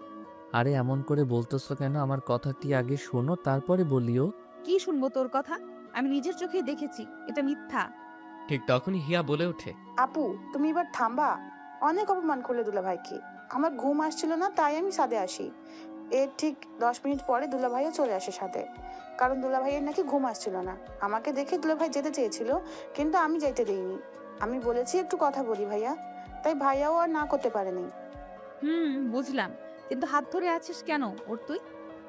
B: আরে এমন করে বলতেছো কেন? আমার কথাটি আগে শোনো, তারপরে বলিও।
A: কি শুনবো তোর কথা? আমি নিজের চোখেই দেখেছি এটা মিথ্যা।
C: ঠিক তখনই হিয়া বলে ওঠে।
J: আপু তুমি এবার থামবা। অনেক অপমান করলে দুলা ভাইকে। আমার ঘুম আসছিল না, তাই আমি ছাদে আসি। এর ঠিক 10 মিনিট পরে দুলা ভাইও চলে আসে সাথে, কারণ দুলা ভাইয়ের নাকি ঘুম আসছিল না। আমাকে দেখে দুলা ভাই যেতে চেয়েছিল, কিন্তু আমি যাইতে দেইনি। আমি বলেছি একটু কথা বলি ভাইয়া, তাই ভাইয়াও আর না করতে পারেনি।
A: বুঝলাম, কিন্তু হাত ধরে আছিস কেন ওর তুই?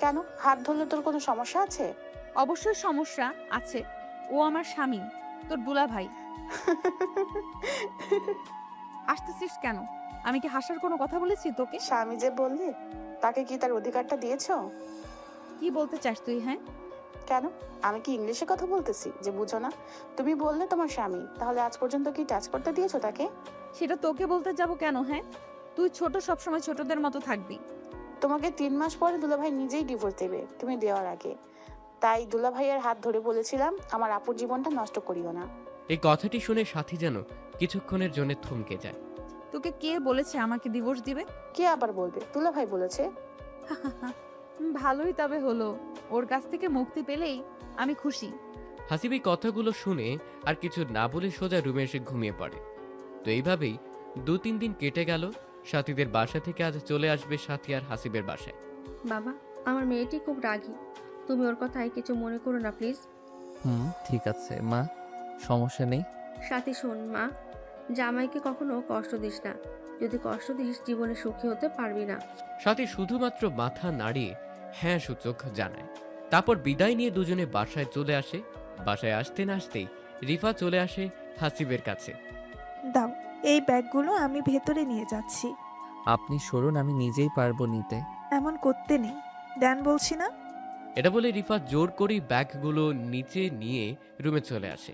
J: কেন, হাত ধরলে তোর কোনো সমস্যা আছে?
A: অবশ্যই সমস্যা আছে, ও আমার স্বামী, তোর দুলা ভাই। আসতেছিস কেন? আমি কি হাসার কোনো কথা বলেছি তোকে?
J: স্বামী যে বললে, তাকে কি তার অধিকারটা দিয়েছো?
A: কি বলতে চাস তুই? হ্যাঁ,
J: কেন, আমি কি ইংলিশে কথা বলতেছি যে বুঝো না? তুমি বললে তোমার স্বামী, তাহলে আজ পর্যন্ত কি টাচ করতে দিয়েছো তাকে?
A: সেটা তোকে বলতে যাব কেন? হ্যাঁ, তুই ছোট, সবসময় ছোটদের মতো থাকবি।
J: তোমাকে 3 মাস পরে দুলাভাই নিজেই ডিভোর্স দেবে, তুমি দেওয়ার আগে। তাই দুলাভাইয়ের হাত ধরে বলেছিলাম আমার আপুর জীবনটা নষ্ট করিও না।
C: এই কথাটি শুনে সাথী যেন কিছুক্ষণের জন্য থমকে যায়।
A: তোকে কে বলেছে আমাকে ডিভোর্স দিবে?
J: কে আবার বলবে? দুলাভাই বলেছে।
A: ভালোই তবে হলো, ওর কাছ থেকে মুক্তি পেলেই আমি খুশি।
C: হাসিব এই কথাগুলো শুনে আর কিছু না বলে সোজা রুমে এসে ঘুমিয়ে পড়ে। তো এইভাবেই 2-3 দিন কেটে গেল। সাথীদের বাসা থেকে আজ চলে আসবে সাথী আর হাসিবের বাসায়।
F: বাবা, আমার মেয়েটি খুব রাগী, তুমি ওর কথায় কিছু মনে করো না প্লিজ।
B: ঠিক আছে মা, সমস্যা নেই।
F: সাথী শোন মা, জামাইকে কখনো কষ্ট দিস না, যদি কষ্ট দিস জীবনে সুখী হতে পারবি না।
C: সাথী শুধুমাত্র মাথা নাড়িয়ে হ্যাঁ সূচক জানায়। তারপর বিদায় নিয়ে দুজনে বাসায় চলে আসে। বাসায় আসতে না আসতেই রিফা চলে আসে হাসিবের কাছে।
G: দাও, এই ব্যাগগুলো আমি ভেতরে নিয়ে যাচ্ছি।
B: আপনি সরুন, আমি নিজেই পারবো নিতে।
G: এমন করতে নেই, দেন বলছি না।
C: এটা বলে রিফা জোর করেই ব্যাগগুলো নিচে নিয়ে রুমে চলে আসে।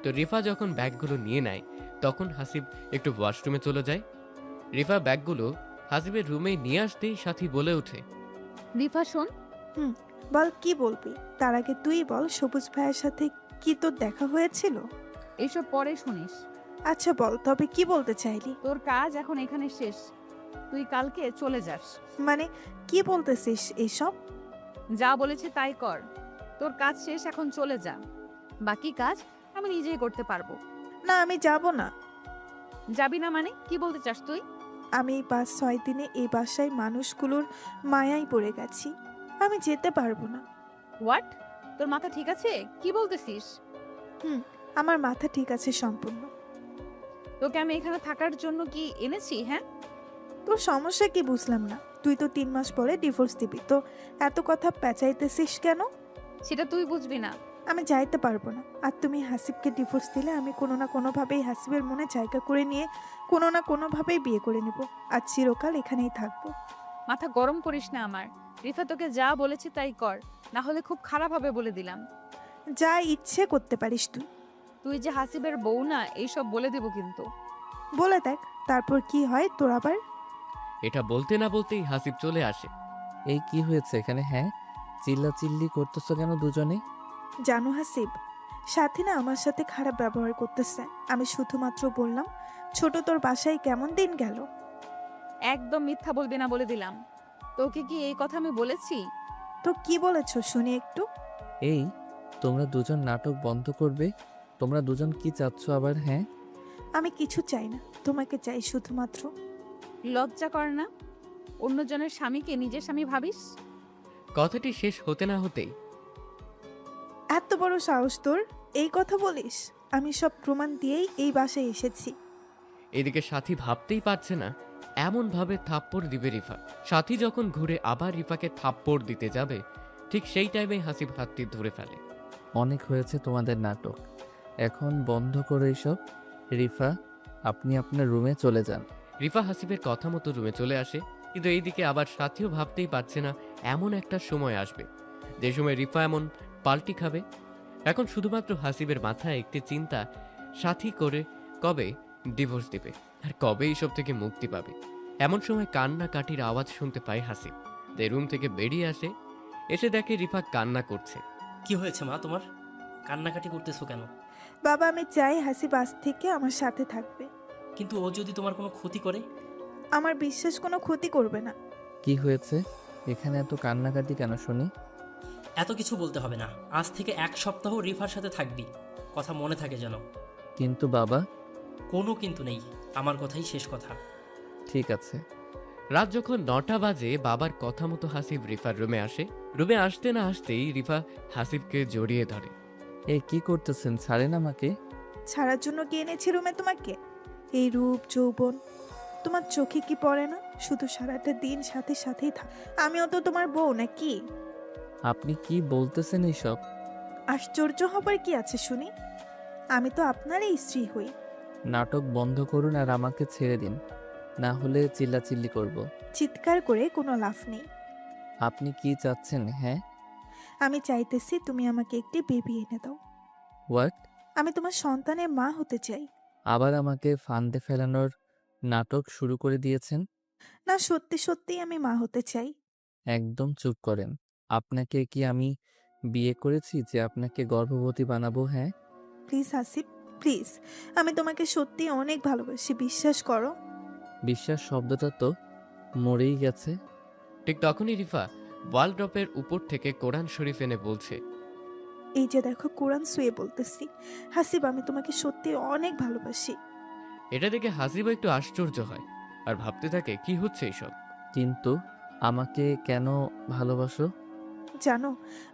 C: তো রিফা যখন ব্যাগগুলো নিয়ে নেয়, তখন হাসিব একটু ওয়াশরুমে চলে যায়। রিফা ব্যাগগুলো হাসিবের রুমে নিয়ে আসতেই সাথী বলে ওঠে।
A: রিফা শোন।
G: বল, কি বলবি? তার আগে তুই বল, সবুজ ভাইয়ের সাথে কি তোর দেখা হয়েছিল?
A: এইসব পরে শুনিস।
G: আচ্ছা বল, তবে কি বলতে চাইলি?
A: তোর কাজ এখন এখানে শেষ, তুই কালকে চলে যাস।
G: মানে কি বলতেছিস এইসব?
A: যা বলেছে তাই কর, তোর কাজ শেষ, এখন চলে যা। বাকি কাজ আমি নিজেই করতে পারবো।
G: না, আমি যাব না।
A: যাবি না মানে কি বলতে চাস তুই?
G: আমি এই 5-6 দিনে এই বাসায় মানুষগুলোর মায়ায় পড়ে গেছি, আমি যেতে পারবো না।
A: হোয়াট? তোর মাথা ঠিক আছে? কি বলতেছিস?
G: আমার মাথা ঠিক আছে সম্পূর্ণ।
A: তোকে আমি এখানে থাকার জন্য কি এনেছি? হ্যাঁ,
G: তোর সমস্যা কি বুঝলাম না। তুই তো 3 মাস পরে ডিভোর্স দিবি, তো এত কথা পেঁচাইতেছিস কেন?
A: সেটা তুই বুঝবি না।
G: আমি যাইতে পারবো না। আর তুমি হাসিবকে ডিভোর্স দিলে আমি কোনো না কোনোভাবেই হাসিবের মনে জায়গা করে নিয়ে কোনো না কোনোভাবেই বিয়ে করে নেব, আর চিরকাল এখানেই থাকবো।
A: মাথা গরম করিস না আমার। রিফা তোকে যা বলেছি তাই কর, না হলে খুব খারাপ হবে বলে দিলাম।
G: যা ইচ্ছে করতে পারিস তুই।
A: তুই যে হাসিবের বউ না এইসব বলে দেব কিন্তু।
G: বলে দেখ তারপর কি হয় তোর আবার।
C: এটা বলতে না বলতেই হাসিব চলে আসে।
B: এই কি হয়েছে এখানে? হ্যাঁ, চিল্লাচিল্লি করতেছো কেন দুজনে?
G: জানো হাসিব, সাথী না আমার সাথে খারাপ ব্যবহার করতেছে। আমি শুধুমাত্র বললাম ছোট তোর বাসায় কেমন দিন গেল।
A: একদম মিথ্যা বলবি না বলে দিলাম। তোকে কি এই কথা আমি বলেছি?
G: তো কি বলেছ শুনি একটু।
B: এই, তোমরা দুজন নাটক বন্ধ করবে? তোমরা দুজন কি চাচ্ছ আবার? হ্যাঁ,
G: আমি কিছু চাই না, তোমাকে চাই শুধুমাত্র।
A: লজ্জা কর না? অন্যজনের স্বামীকে নিজের স্বামী ভাবিস?
C: কথাটি শেষ হতে না হতেই
G: এত বড় সাহস তোর, এই কথা বলিস? আমি সব প্রমাণ দিয়েই এই বাসায় এসেছি।
C: এদিকে সাথী ভাবতেই পারছে না এমন ভাবে থাপ্পড় দিবে রিফা। সাথী যখন ঘুরে আবার রিফাকে থাপ্পড় দিতে যাবে, ঠিক সেই টাইমে হাসিব হাতটি ধরে ফেলে।
B: অনেক হয়েছে তোমাদের নাটক, এখন বন্ধ করো এইসব। রিফা, আপনি আপনার রুমে চলে যান।
C: রিফা হাসিবের কথা মতো রুমে চলে আসে, কিন্তু এইদিকে আবার সাথীও ভাবতেই পারছে না এমন একটা সময় আসবে যে সময় রিফা এমন পাল্টি খাবে। এখন শুধুমাত্র হাসিবের মাথায় একটি চিন্তা, সাথী করে কবে ডিভোর্স দিবে আর কবে এইসব থেকে মুক্তি পাবে। এমন সময় কান্নাকাটির আওয়াজ শুনতে পায় হাসিব। যে রুম থেকে বেরিয়ে আসে, এসে দেখে রিফা কান্না করছে।
E: কি হয়েছে মা তোমার? কান্নাকাটি করতেছো কেন?
G: বাবা, আমি চাই হাসিব আজ থেকে আমার সাথে থাকবে।
E: কিন্তু ও যদি তোমার কোনো ক্ষতি করে?
G: আমার বিশ্বাস কোনো ক্ষতি করবে না।
B: কি হয়েছে এখানে এত কান্নাকাটি কেন শুনি?
E: এত কিছু বলতে হবে না, আজ থেকে 1 সপ্তাহ রিফার সাথে থাকবি, কথা মনে থাকে যেন।
B: কিন্তু বাবা।
E: কোনো কিন্তু নেই, আমার কথাই শেষ কথা।
B: ঠিক আছে।
C: রাত যখন 9টা বাজে, বাবার কথা মতো হাসিব রিফার রুমে আসে। রুমে আসতে না আসতেই রিফা হাসিবকে জড়িয়ে ধরে।
B: এ কি করতেছেন? ছাড়েন আমাকে।
G: ছাড়ার জন্য কি এনেছি রুমে তোমাকে? এই রূপ যৌবন তোমার চোখে কি পড়ে না? শুধু সারাটা দিন সাথে সাথেই থাক। আমিও তো তোমার বউ নাকি?
B: আপনি কি বলতেছেন এইসব?
G: আশ্চর্য হবার কি আছে শুনি? আমি তো আপনারই স্ত্রী হই।
B: নাটক বন্ধ করুন আর আমাকে ছেড়ে দিন, না হলে চিল্লাচিল্লি করব।
G: চিৎকার করে কোনো লাভ নেই।
B: আপনি কি চাচ্ছেন? হ্যাঁ,
G: আমি চাইতেছি তুমি আমাকে একটি বেবি এনে দাও।
B: হোয়াট?
G: আমি তোমার সন্তানের মা হতে চাই।
B: আবার আমাকে ফান্দে ফেলানোর নাটক শুরু করে দিয়েছেন।
G: না, সত্যি সত্যি আমি মা হতে চাই।
B: একদম চুপ করেন। আপনাকে কি আমি বিয়ে করেছি যে আপনাকে গর্ভবতী বানাবো? হ্যাঁ,
G: প্লিজ আসিফ, প্লিজ, আমি তোমাকে সত্যি অনেক ভালোবাসি, বিশ্বাস করো।
B: বিশ্বাস শব্দটা তো মরেই গেছে।
C: ঠিক তখনই রিফা ওয়ালড্রপের উপর থেকে কোরআন শরীফ এনে বলছে।
G: এই যে দেখো, কোরআন শুয়ে বলতেছি। হাসিব, আমি তোমাকে সত্যি অনেক ভালোবাসি।
C: এটা দেখে হাসিবও একটু আশ্চর্য হয় আর ভাবতে থাকে কি হচ্ছে এইসব।
B: কিন্তু আমাকে কেন ভালোবাসো?
G: জানো,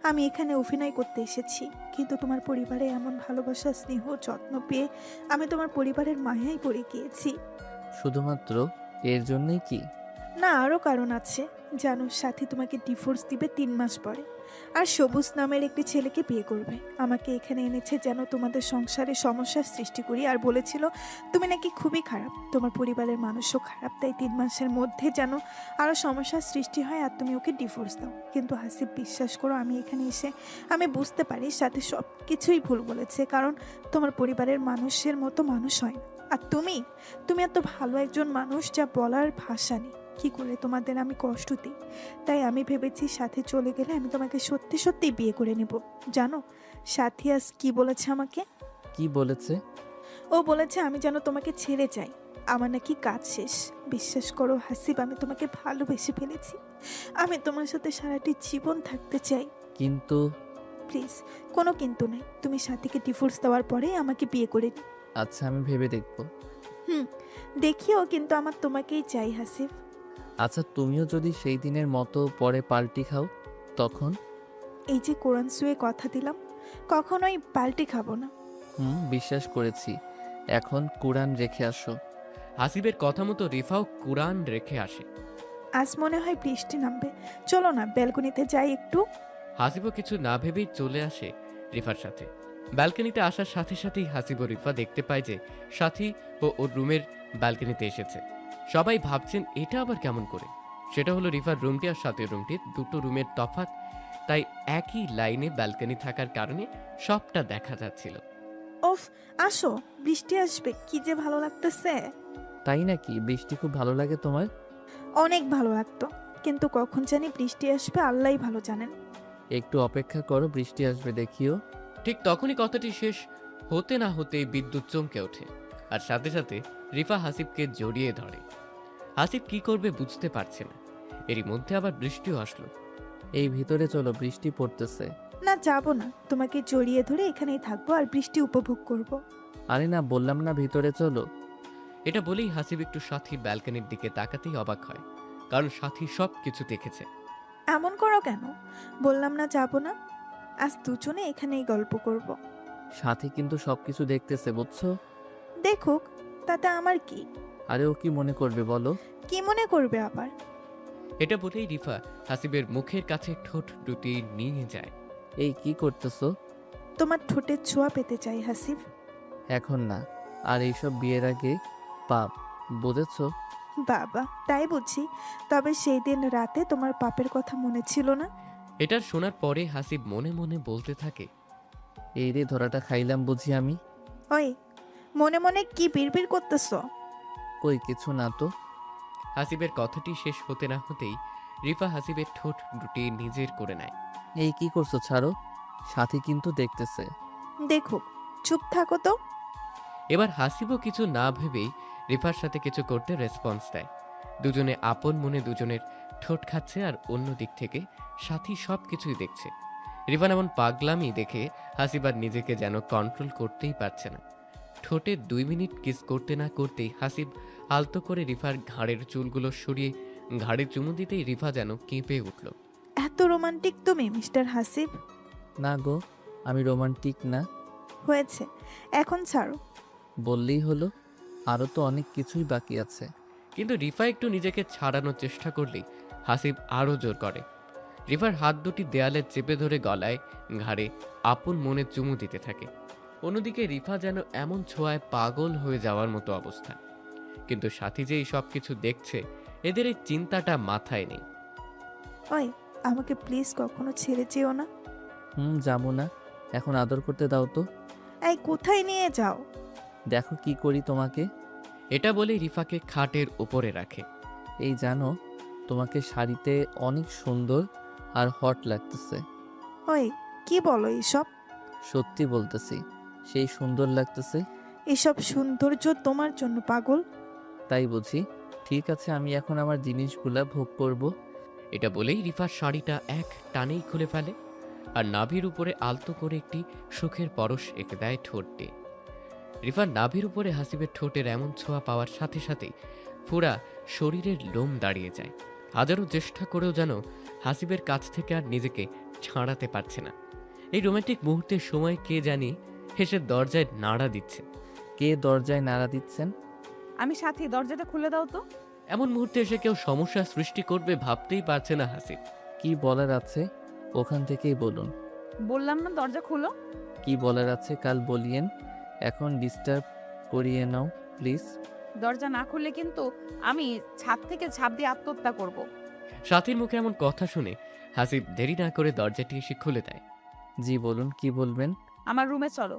G: আমি এখানে অভিনয় করতে এসেছি, কিন্তু তোমার পরিবারে এমন ভালোবাসা, স্নেহ, যত্ন পেয়ে আমি তোমার পরিবারের মায়ায় পড়ে গিয়েছি।
B: শুধুমাত্র এর জন্যই কি?
G: না, আরও কারণ আছে। জানো, সাথী তোমাকে ডিভোর্স দিবে 3 মাস পরে, আর সবুজ নামের একটি ছেলেকে বিয়ে করবে। আমাকে এখানে এনেছে যেন তোমাদের সংসারে সমস্যার সৃষ্টি করি, আর বলেছিল তুমি নাকি খুবই খারাপ, তোমার পরিবারের মানুষও খারাপ, তাই 3 মাসের মধ্যে যেন আরও সমস্যার সৃষ্টি হয় আর তুমি ওকে ডিভোর্স দাও। কিন্তু হাসিব, বিশ্বাস করো, আমি এখানে এসে আমি বুঝতে পারি সাথে সব কিছুই ভুল বলেছে, কারণ তোমার পরিবারের মানুষের মতো মানুষ হয় না। আর তুমি এত ভালো একজন মানুষ, যা বলার ভাষা নেই। কি করে তোমাদের আমি কষ্ট দিই, তাই আমি ভেবেছি সাথে চলে গেলে আমি তোমাকে সত্যি সত্যি বিয়ে করে নেব। জানো, সাথী আজ কি বলেছে আমাকে?
B: কি বলেছে?
G: ও বলেছে আমি যেন তোমাকে ছেড়ে যাই, আমার নাকি কাজ শেষ। বিশ্বাস করো হাসিব, আমি তোমাকে ভালোবেসে ফেলেছি। আমি তোমার সাথে সারাটি জীবন থাকতে চাই।
B: কিন্তু
G: প্লিজ, কোনো কিন্তু নেই। তুমি সাথীকে ডিভোর্স দেওয়ার পরেই আমাকে বিয়ে করে নিও।
B: আচ্ছা, আমি ভেবে দেখব।
G: দেখিও, কিন্তু আমার তোমাকেই চাই হাসিব।
B: আচ্ছা, তুমিও যদি সেই দিনের মতো পরে পাল্টি খাও তখন?
G: এই যে কোরআন শুয়ে কথা দিলাম, কখনোই পাল্টি খাবো না।
B: বিশ্বাস করেছি। এখন কুরআন রেখে আসো।
C: হাসিবের কথা মতো রিফাও কুরআন রেখে আসে।
G: আজ মনে হয় বৃষ্টি নামবে, চলো না ব্যালকনিতে যাই একটু।
C: হাসিবও কিছু না ভেবেই চলে আসে রিফার সাথে। ব্যালকনিতে আসার সাথে সাথেই হাসিব ও রিফা দেখতে পায় যে সাথী ও ওর রুমের ব্যালকনিতে এসেছে। সবাই ভাবছেন এটা আবার কেমন করে। সেটা হলো রিফার রুমটি আর সাথের রুমটি দুটো রুমের তফাৎ, তাই একই লাইনে ব্যালকনি থাকার কারণে সবটা দেখা যাচ্ছিল।
G: ওফ, আসো, বৃষ্টি আসবে, কি যে ভালো লাগতেছে।
B: তাই নাকি? বৃষ্টি খুব ভালো লাগে তোমার?
G: অনেক ভালো লাগতো, কিন্তু কখন জানি বৃষ্টি আসবে আল্লাহই ভালো জানেন।
B: একটু অপেক্ষা করো, বৃষ্টি আসবে দেখিও।
C: ঠিক তখনই কথাটি শেষ হতে না হতেই বিদ্যুৎ চমকে ওঠে, আর সাথে সাথে রিফা হাসিবকে জড়িয়ে ধরে। হাসিব কি করবে বুঝতে পারছে না। এরই মধ্যে আবার বৃষ্টিও আসলো।
B: এই ভিতরে চলো, বৃষ্টি পড়তেছে।
G: না, যাবো না, তোমাকে জড়িয়ে ধরে এখানেই থাকবো আর বৃষ্টি উপভোগ করব।
B: আরে না, বললাম না ভিতরে চলো।
C: এটা বলেই হাসিব একটু সাথী ব্যালকনির দিকে তাকাতেই অবাক হয়, কারণ সাথী সব কিছু দেখেছে।
G: এমন করো কেন? বললাম না যাবো না, আজ দুজনে এখানেই গল্প করব।
B: সাথী কিন্তু সবকিছু দেখতেছে, বুঝছো?
G: দেখুক, তাতে আমার কি?
B: আরে ও কি মনে করবে বলো?
G: কি মনে করবে আবার?
C: এটা বলেই রিফা হাসিবের মুখের কাছে ঠোঁট দুটি নিয়ে যায়।
B: এই কি করতেছো?
G: তোমার ঠোঁটের ছোঁয়া পেতে চাই হাসিব।
B: এখন না, আর এইসব বিয়ের আগে পাপ, বুঝেছো?
G: বাবা, তাই বুঝি। তবে সেই দিন রাতে তোমার পাপের কথা মনে ছিল না?
C: এটা শোনার পরে হাসিব মনে মনে বলতে থাকে,
B: এই রে ধরাটা খাইলাম বুঝি আমি।
G: ওই, মনে মনে কি বিড়বিড় করতেছ?
B: কই কিছু না তো।
C: হাসিবের কথাটি শেষ হতে না হতেই রিফা হাসিবের ঠোঁট দুটি নিজের করে নেয়।
B: এই কি করছো, ছাড়ো। সাথী কিন্তু দেখতেছে।
G: দেখুক, চুপ থাকো তো।
C: এবার হাসিবও কিছু না ভেবেই রিফার সাথে কিছু করতে রেসপন্স দেয়। দুজনে আপন মনে দুজনের ঠোঁট খাচ্ছে, আর অন্য দিক থেকে সাথী সব কিছুই দেখছে। রিফান এমন পাগলামি দেখে হাসিবার নিজেকে যেন কন্ট্রোল করতেই পারছে না। ঠোঁটে 2 মিনিট কিস করতে না করতেই হাসিব আলতো করে রিফার ঘাড়ের চুলগুলো সরিয়ে ঘাড়ে চুমু দিতেই রিফা যেন কেঁপে উঠল।
G: এত রোমান্টিক তুমি, মিস্টার হাসিব?
B: না গো, আমি রোমান্টিক না।
G: হয়েছে, এখন ছাড়ো।
B: বললেই হলো, আরও তো অনেক কিছুই বাকি আছে।
C: কিন্তু রিফা একটু নিজেকে ছাড়ানোর চেষ্টা করলেই হাসিব আরও জোর করে। রিফার হাত দুটি দেয়ালে চেপে ধরে গলায় ঘাড়ে আপন মনে চুমু দিতে থাকে। অন্যদিকে রিফা যেন এমন ছোঁয়ায় পাগল হয়ে যাওয়ার মতো অবস্থা। কিন্তু সাথী যে এই সব কিছু দেখছে, এদের এই চিন্তাটা মাথায় নেই।
G: ওই, আমাকে প্লিজ কখনো ছেড়ে যেও না।
B: যাবো না, এখন আদর করতে দাও তো।
G: এই, কোথায় নিয়ে যাও?
B: দেখো কি করি তোমাকে।
C: এটা বলে রিফাকে খাটের উপরে রাখে।
B: এই জানো, তোমাকে শাড়িতে অনেক সুন্দর আর হট লাগতেছে।
G: ওই, কি বলো এইসব?
B: সত্যি বলতেছি, সেই সুন্দর লাগতেছে।
G: এসব সৌন্দর্য তোমার জন্য, পাগল।
B: তাই বুঝি? ঠিক আছে, আমি এখন আমার জিনিসগুলা ভোগ করব।
C: এটা বলেই রিফার শাড়িটা এক টানেই খুলে ফেলে, আর নাভির উপরে আলতো করে একটি সুখের পরশ এঁকে দেয় ঠোঁট দিয়ে। রিফার নাভির উপরে হাসিবের ঠোঁটের এমন ছোঁয়া পাওয়ার সাথে সাথেই পুরা শরীরের লোম দাঁড়িয়ে যায়। হাজারো চেষ্টা করেও যেন হাসিবের কাছ থেকে আর নিজেকে ছাড়াতে পারছে না। এই রোমান্টিক মুহূর্তের সময় কে জানি হেসে দরজায় নাড়া দিচ্ছে।
B: কে দরজায় নাড়া দিচ্ছেন?
A: আমি সাথী, দরজাটা খুলে দাও তো।
C: এমন মুহূর্তে এসে কেউ সমস্যা সৃষ্টি করবে ভাবতেই পারছে না হাসিব।
B: কি বলার আছে ওখান থেকেই বলুন।
A: বললাম না দরজা খুলো।
B: কি বলার আছে কাল বলিয়েন, এখন ডিস্টার্ব করিয়ে নাও প্লিজ।
A: দরজা না খুললে কিন্তু আমি ছাদ থেকে ঝাঁপ দিয়ে আত্মহত্যা করব।
C: সাথীর মুখে এমন কথা শুনে হাসিব দেরি না করে দরজাটি এসে খুলে দেয়।
B: জি বলুন, কি বলবেন?
A: আমার রুমে চলো।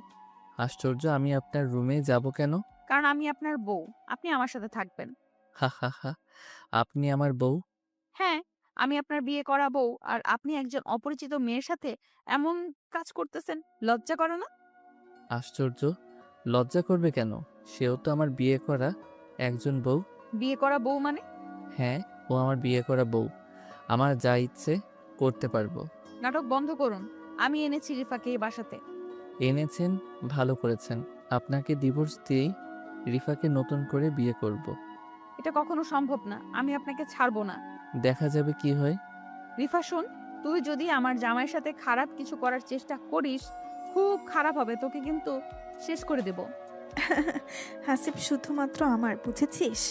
B: আশ্চর্য, আমি আপনার রুমে যাব কেন?
A: কারণ আমি আপনার বউ, আপনি আমার সাথে থাকবেন।
B: হা হা হা, আপনি আমার বউ?
A: হ্যাঁ, আমি আপনার বিয়ে করা বউ, আর আপনি একজন অপরিচিত মেয়ের সাথে এমন কাজ করতেছেন, লজ্জা করে না?
B: আশ্চর্য, লজ্জা করবে কেন? সেও তো আমার বিয়ে করা একজন বউ।
A: বিয়ে করা বউ মানে?
B: হ্যাঁ, ও আমার বিয়ে করা বউ, আমার যা ইচ্ছে করতে পারবো।
A: নাটক বন্ধ করুন। আমি এনেছি রিফাকে এই বাসাতে।
B: এনেছেন, ভালো করেছেন। আপনাকে ডিভোর্স দিয়েই রিফাকে নতুন করে বিয়ে করব।
A: এটা কখনো সম্ভব না, আমি আপনাকে ছাড়বো না।
B: দেখা যাবে কি হয়।
A: রিফা শোন, তুই যদি আমার জামাইয়ের সাথে খারাপ কিছু করার চেষ্টা করিস, খুব খারাপ হবে, তোকে কিন্তু শেষ করে দেব।
G: হাসিব শুধুমাত্র আমার, বুঝেছিস?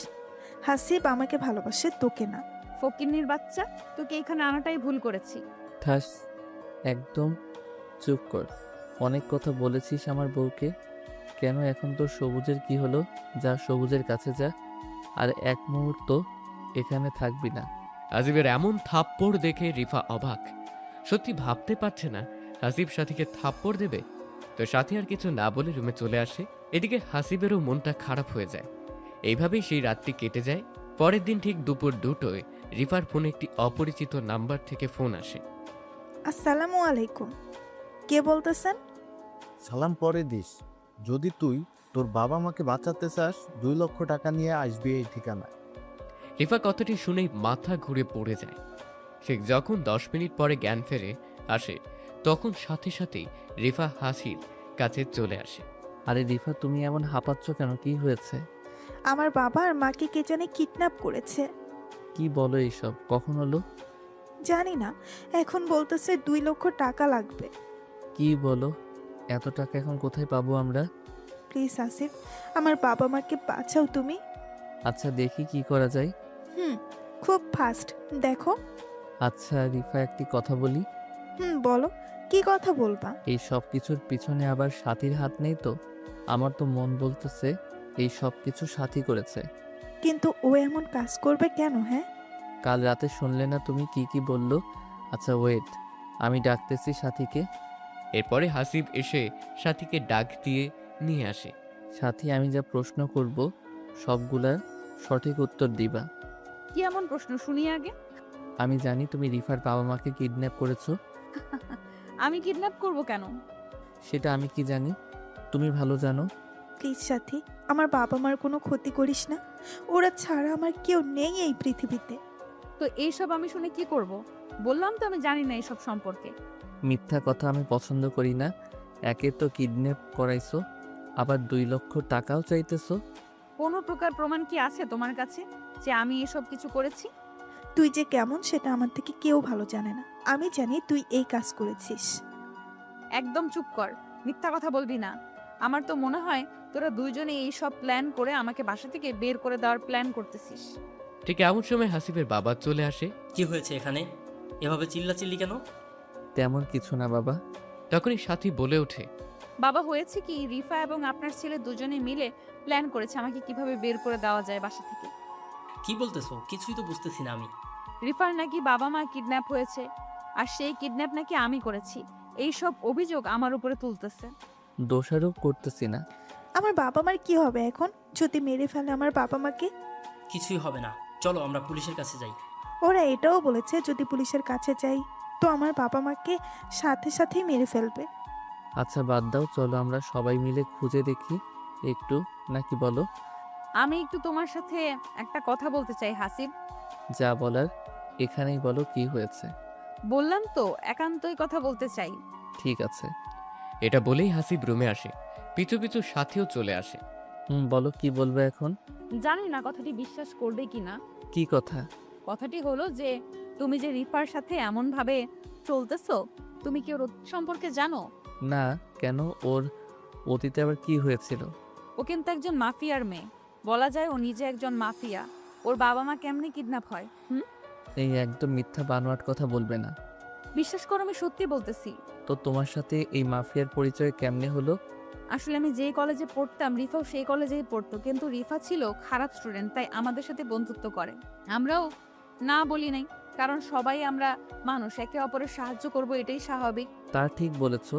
G: হাসিব আমাকে ভালোবাসে, তোকে না।
A: ফকিন্নির বাচ্চা, তোকে এখানে আনাটাই ভুল করেছি।
B: ঠাস, একদম চুপ কর। অনেক কথা বলেছিস আমার বউকে। কেন এখন তোর সবুজের কি হলো? যা সবুজের কাছে যা, আর এক মুহূর্ত এখানে থাকবি না।
C: হাসিবের এমন থাপ্পড় দেখে রিফা অবাক। সত্যি ভাবতে পারছে না হাসিব সাথীকে থাপ্পড় দেবে। তো সাথী আর কিছু না বলে রুমে চলে আসে। এদিকে হাসিবেরও মনটা খারাপ হয়ে যায়। এইভাবেই সেই রাতটি কেটে যায়। পরের দিন ঠিক দুপুর 2টোয় রিফার ফোনে একটি অপরিচিত নাম্বার থেকে ফোন আসে।
G: আসসালামু আলাইকুম, কে বলতেছেন?
K: সালাম পরে দিস। যদি তুই তোর বাবা মাকে বাঁচাতে চাস 2 লক্ষ টাকা নিয়ে আসবি এই ঠিকানায়।
C: রিফা কথাটি শুনেই মাথা ঘুরে পড়ে যায়। সে যখন 10 মিনিট পরে জ্ঞান ফেরে আসে, তখন সাথে সাথেই রিফা হাসির কাছে চলে আসে।
B: আরে রিফা, তুমি এমন হাঁপাচ্ছ কেন? কি হয়েছে?
G: আমার বাবা আর মাকে কে জানে কিডন্যাপ করেছে।
B: কি বলো এইসব? কখন হলো?
G: জানি না, এখন বলতেছে 2 লক্ষ টাকা লাগবে।
B: কি বলো? এত টাকা এখন কোথায় পাবো আমরা?
G: প্লিজ আসিফ, আমার বাবা মাকে বাঁচাও তুমি।
B: আচ্ছা, দেখি কি করা যায়।
G: খুব ফাস্ট দেখো।
B: আচ্ছা রিফা, একটি কথা বলি।
G: বলো, কি কথা বলবা?
B: এই সব কিছুর পিছনে আবার সাথীর হাত নেই তো? আমার তো মন বলতেছে এই সব কিছু সাথী করেছে।
G: কিন্তু ও এমন কাজ করবে কেন? হ্যাঁ,
B: কাল রাতে শুনলে না তুমি কি কি বললো? আচ্ছা ওয়েট, আমি ডাকতেছি সাথীকে।
C: এরপরে হাসিব এসে সাথীকে ডাক দিয়ে নিয়ে আসে।
B: সাথী, আমি যা প্রশ্ন করব সবগুলার সঠিক উত্তর দিবা।
A: কি এমন প্রশ্ন শুনি আগে?
B: আমি জানি তুমি রিফার বাবা মাকে কিডন্যাপ করেছো।
A: আমি কিডন্যাপ করব কেন?
B: সেটা আমি কি জানি? তুমি ভালো জানো।
G: প্লিজ সাথী, আমার বাবা মার কোনো ক্ষতি করিস না। ওরা ছাড়া আমার কেউ নেই এই পৃথিবীতে।
A: তো এইসব আমি শুনে কি করব? বললাম তো আমি জানি না এইসব সম্পর্কে।
B: মিথ্যা কথা আমি পছন্দ করি না। একে তো কিডন্যাপ করাইছো, আবার 2 লক্ষ টাকাও চাইতেছো।
A: কোনো প্রকার প্রমাণ কি আছে তোমার কাছে যে আমি এসব কিছু করেছি?
G: তুই যে কেমন সেটা আমার থেকে কেউ ভালো জানে না। আমি জানি তুই এই কাজ করেছিস।
A: একদম চুপ কর, মিথ্যা কথা বলবি না। আমার তো মনে হয় তোরা দুইজনে এই সব প্ল্যান করে আমাকে বাসা থেকে বের করে দেওয়ার প্ল্যান করতেছিস।
C: ঠিক এমন সময় হাসিবের বাবা চলে আসে।
E: কি হয়েছে এখানে? এভাবে চিল্লাচিল্লি কেন?
B: তেমন কিছু না বাবা।
C: তখনই সাথী বলে ওঠে,
A: বাবা, হয়েছে কি, রিফা এবং আপনার ছেলে দুজনে মিলে প্ল্যান করেছে আমাকে কিভাবে বের করে দেওয়া যায় বাসা থেকে।
E: কি বলতেছো? কিছুই তো বুঝতেছি না আমি।
A: রিফার নাকি বাবা মা কিডন্যাপ হয়েছে, আর সেই কিডন্যাপ নাকি আমি করেছি। এই সব অভিযোগ আমার উপরে তুলতেছে।
B: দোষারোপ করতেছি না।
G: আমার বাবা মার কি হবে এখন যদি মেরে ফেলে আমার বাবা মাকে?
E: কিছুই হবে না, চলো আমরা পুলিশের কাছে যাই।
G: ওরা এটাও বলেছে যদি পুলিশের কাছে যাই তো আমার বাবা মাকে সাথে সাথেই মেরে ফেলবে।
B: আচ্ছা বাদ দাও, চলো আমরা সবাই মিলে খুঁজে দেখি একটু, নাকি বলো?
A: আমি একটু তোমার সাথে একটা কথা বলতে চাই হাসিব।
B: যা বলার এখানেই বলো, কি হয়েছে?
A: বললাম তো একান্তই কথা বলতে চাই।
B: ঠিক আছে।
C: এটা বলেই হাসিব রুমে আসে। পিছু পিছু সাথীও চলে আসে।
B: বলো, কি বলবে এখন?
A: জানি না কথাটি বিশ্বাস করবে কিনা।
B: কি কথা?
A: কথাটি হলো যে তুমি যে রিফার সাথে এমন ভাবে চলতেছো, তুমি কি ওর সম্পর্কে জানো?
B: না, কেন? ওর অতীতে আবার কি হয়েছিল?
A: ও কিন্তু একজন মাফিয়ার মেয়ে। বলা যায় ও নিজে একজন মাফিয়া। ওর বাবা মা কেমনে কিডন্যাপ হয়?
B: এই একদম মিথ্যা বানোয়াট কথা বলবে না।
A: বিশ্বাস করো, আমি সত্যি বলতেছি।
B: তো তোমার সাথে এই মাফিয়ার পরিচয় কেমনে হলো?
A: আসলে আমি যেই কলেজে পড়তাম রিফাও সেই কলেজেই পড়তো, কিন্তু রিফা ছিল খারাপ স্টুডেন্ট, তাই আমাদের সাথে বন্ধুত্ব করে। আমরাও না বলি নাই, কারণ সবাই আমরা মানুষ, একে অপরের সাহায্য করব, এটাই স্বাভাবিক।
B: তা ঠিক বলেছো।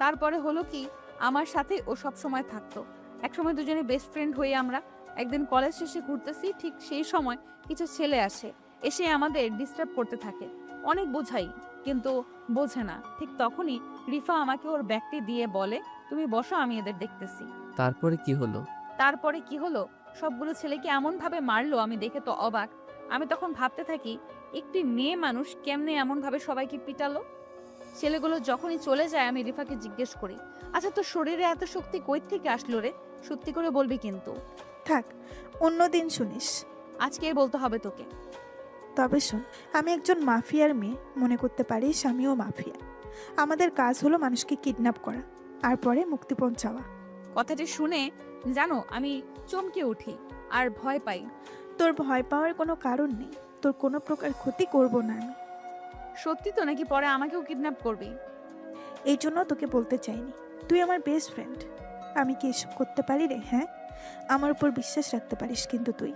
A: তারপরে হলো কি, আমার সাথে ও সব সময় থাকতো। একসময় দুজনে বেস্ট ফ্রেন্ড হয়ে আমরা একদিন কলেজ শেষে ঘুরতেছি, ঠিক সেই সময় কিছু ছেলে আসে, এসে আমাদের ডিস্টার্ব করতে থাকে। অনেক বোঝাই কিন্তু বোঝে না। ঠিক তখনই রিফা আমাকে ওর ব্যাগটি দিয়ে বলে, তুমি বসো, আমি এদের দেখতেছি।
B: তারপরে কি হলো?
A: তারপরে কি হলো, সবগুলো ছেলেকে এমন ভাবে মারলো, আমি দেখে তো অবাক। আমি তখন ভাবতে থাকি, একটি মেয়ে মানুষ কেমনে এমন ভাবে সবাইকে পিটালো। ছেলেগুলো যখনই চলে যায় আমি রিফাকে জিজ্ঞেস করি, আচ্ছা তোর শরীরে এত শক্তি কই থেকে আসলো রে? সত্যি করে বলবি কিন্তু।
G: থাক, অন্যদিন শুনিস।
A: আজকে বলতে হবে তোকে।
G: তবে শোন, আমি একজন মাফিয়ার মেয়ে, মনে করতে পারিস আমিও মাফিয়া। আমাদের কাজ হলো মানুষকে কিডন্যাপ করা আর পরে মুক্তিপণ চাওয়া।
A: কথাটি শুনে জানো আমি চমকে উঠি আর ভয় পাই।
G: তোর ভয় পাওয়ার কোনো কারণ নেই, তোর কোনো প্রকার ক্ষতি করব না আমি।
A: সত্যি তো নাকি পরে আমাকেও কিডন্যাপ করবি?
G: এই জন্য তোকে বলতে চাইনি, তুই আমার বেস্ট ফ্রেন্ড। আমি কি এসব করতে পারি রে? হ্যাঁ, আমার উপর বিশ্বাস রাখতে পারিস কিন্তু তুই।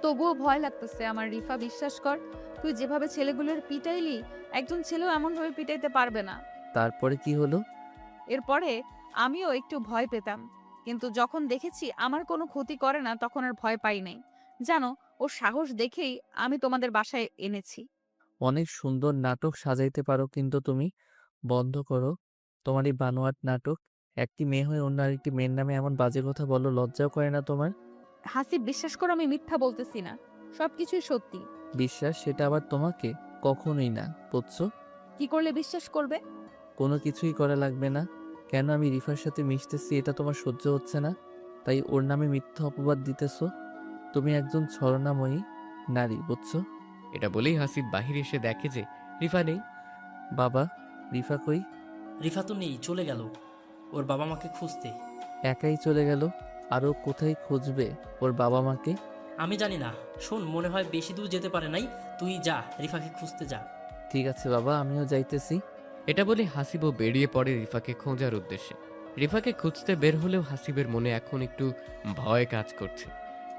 A: তবুও ভয় লাগতেছে আমার। রিফা, বিশ্বাস কর, তুই যেভাবে ছেলেগুলোর পিটাইলি, একজন ছেলেও এমনভাবে পিটাইতে পারবে না।
B: তারপরে কি হলো?
A: এরপরে আমিও একটু ভয় পেতাম, কিন্তু যখন দেখেছি আমার কোনো ক্ষতি করে না, তখন আর ভয় পাই নাই। জানো, ওর সাহস দেখেই আমি তোমাদের বাসায় এনেছি।
B: অনেক সুন্দর নাটক সাজাইতে পারো, কিন্তু তুমি বন্ধ করো তোমার এই বানোয়াট নাটক। একটি মেয়ে হয়ে অন্য আরেকটি মেয়ের নামে এমন বাজে কথা বলো, লজ্জাও করে না তোমার?
A: হাসিব, বিশ্বাস করো, আমি মিথ্যা বলতেছি না, সবকিছুই সত্যি।
B: বিশ্বাস, সেটা আবার তোমাকে? কখনোই না, বুঝছো?
A: কি করলে বিশ্বাস করবে?
B: কোনো কিছুই করা লাগবে না। কেন আমি রিফার সাথে মিশতেছি এটা তোমার সহ্য হচ্ছে না, তাই ওর নামে মিথ্যা অপবাদ দিতেছো। তুমি একজন ছলনাময়ী নারী, বুঝছো?
C: এটা বলেই হাসিব বাহিরে এসে দেখে যে রিফা নেই।
B: বাবা, রিফা কই?
E: রিফা তো নেই, চলে গেল ওর বাবা মাকে খুঁজতে।
B: একাই চলে গেল? আরও কোথায় খুঁজবে ওর বাবা মাকে?
E: আমি জানি না, শোন, মনে হয় বেশি দূর যেতে পারে নাই, তুই যা, রিফাকে খুঁজতে যা।
B: ঠিক আছে বাবা, আমিও যাইতেছি।
C: এটা বলে হাসিবও বেরিয়ে পড়ে রিফাকে খোঁজার উদ্দেশ্যে। রিফাকে খুঁজতে বের হলেও হাসিবের মনে এখন একটু ভয় কাজ করছে,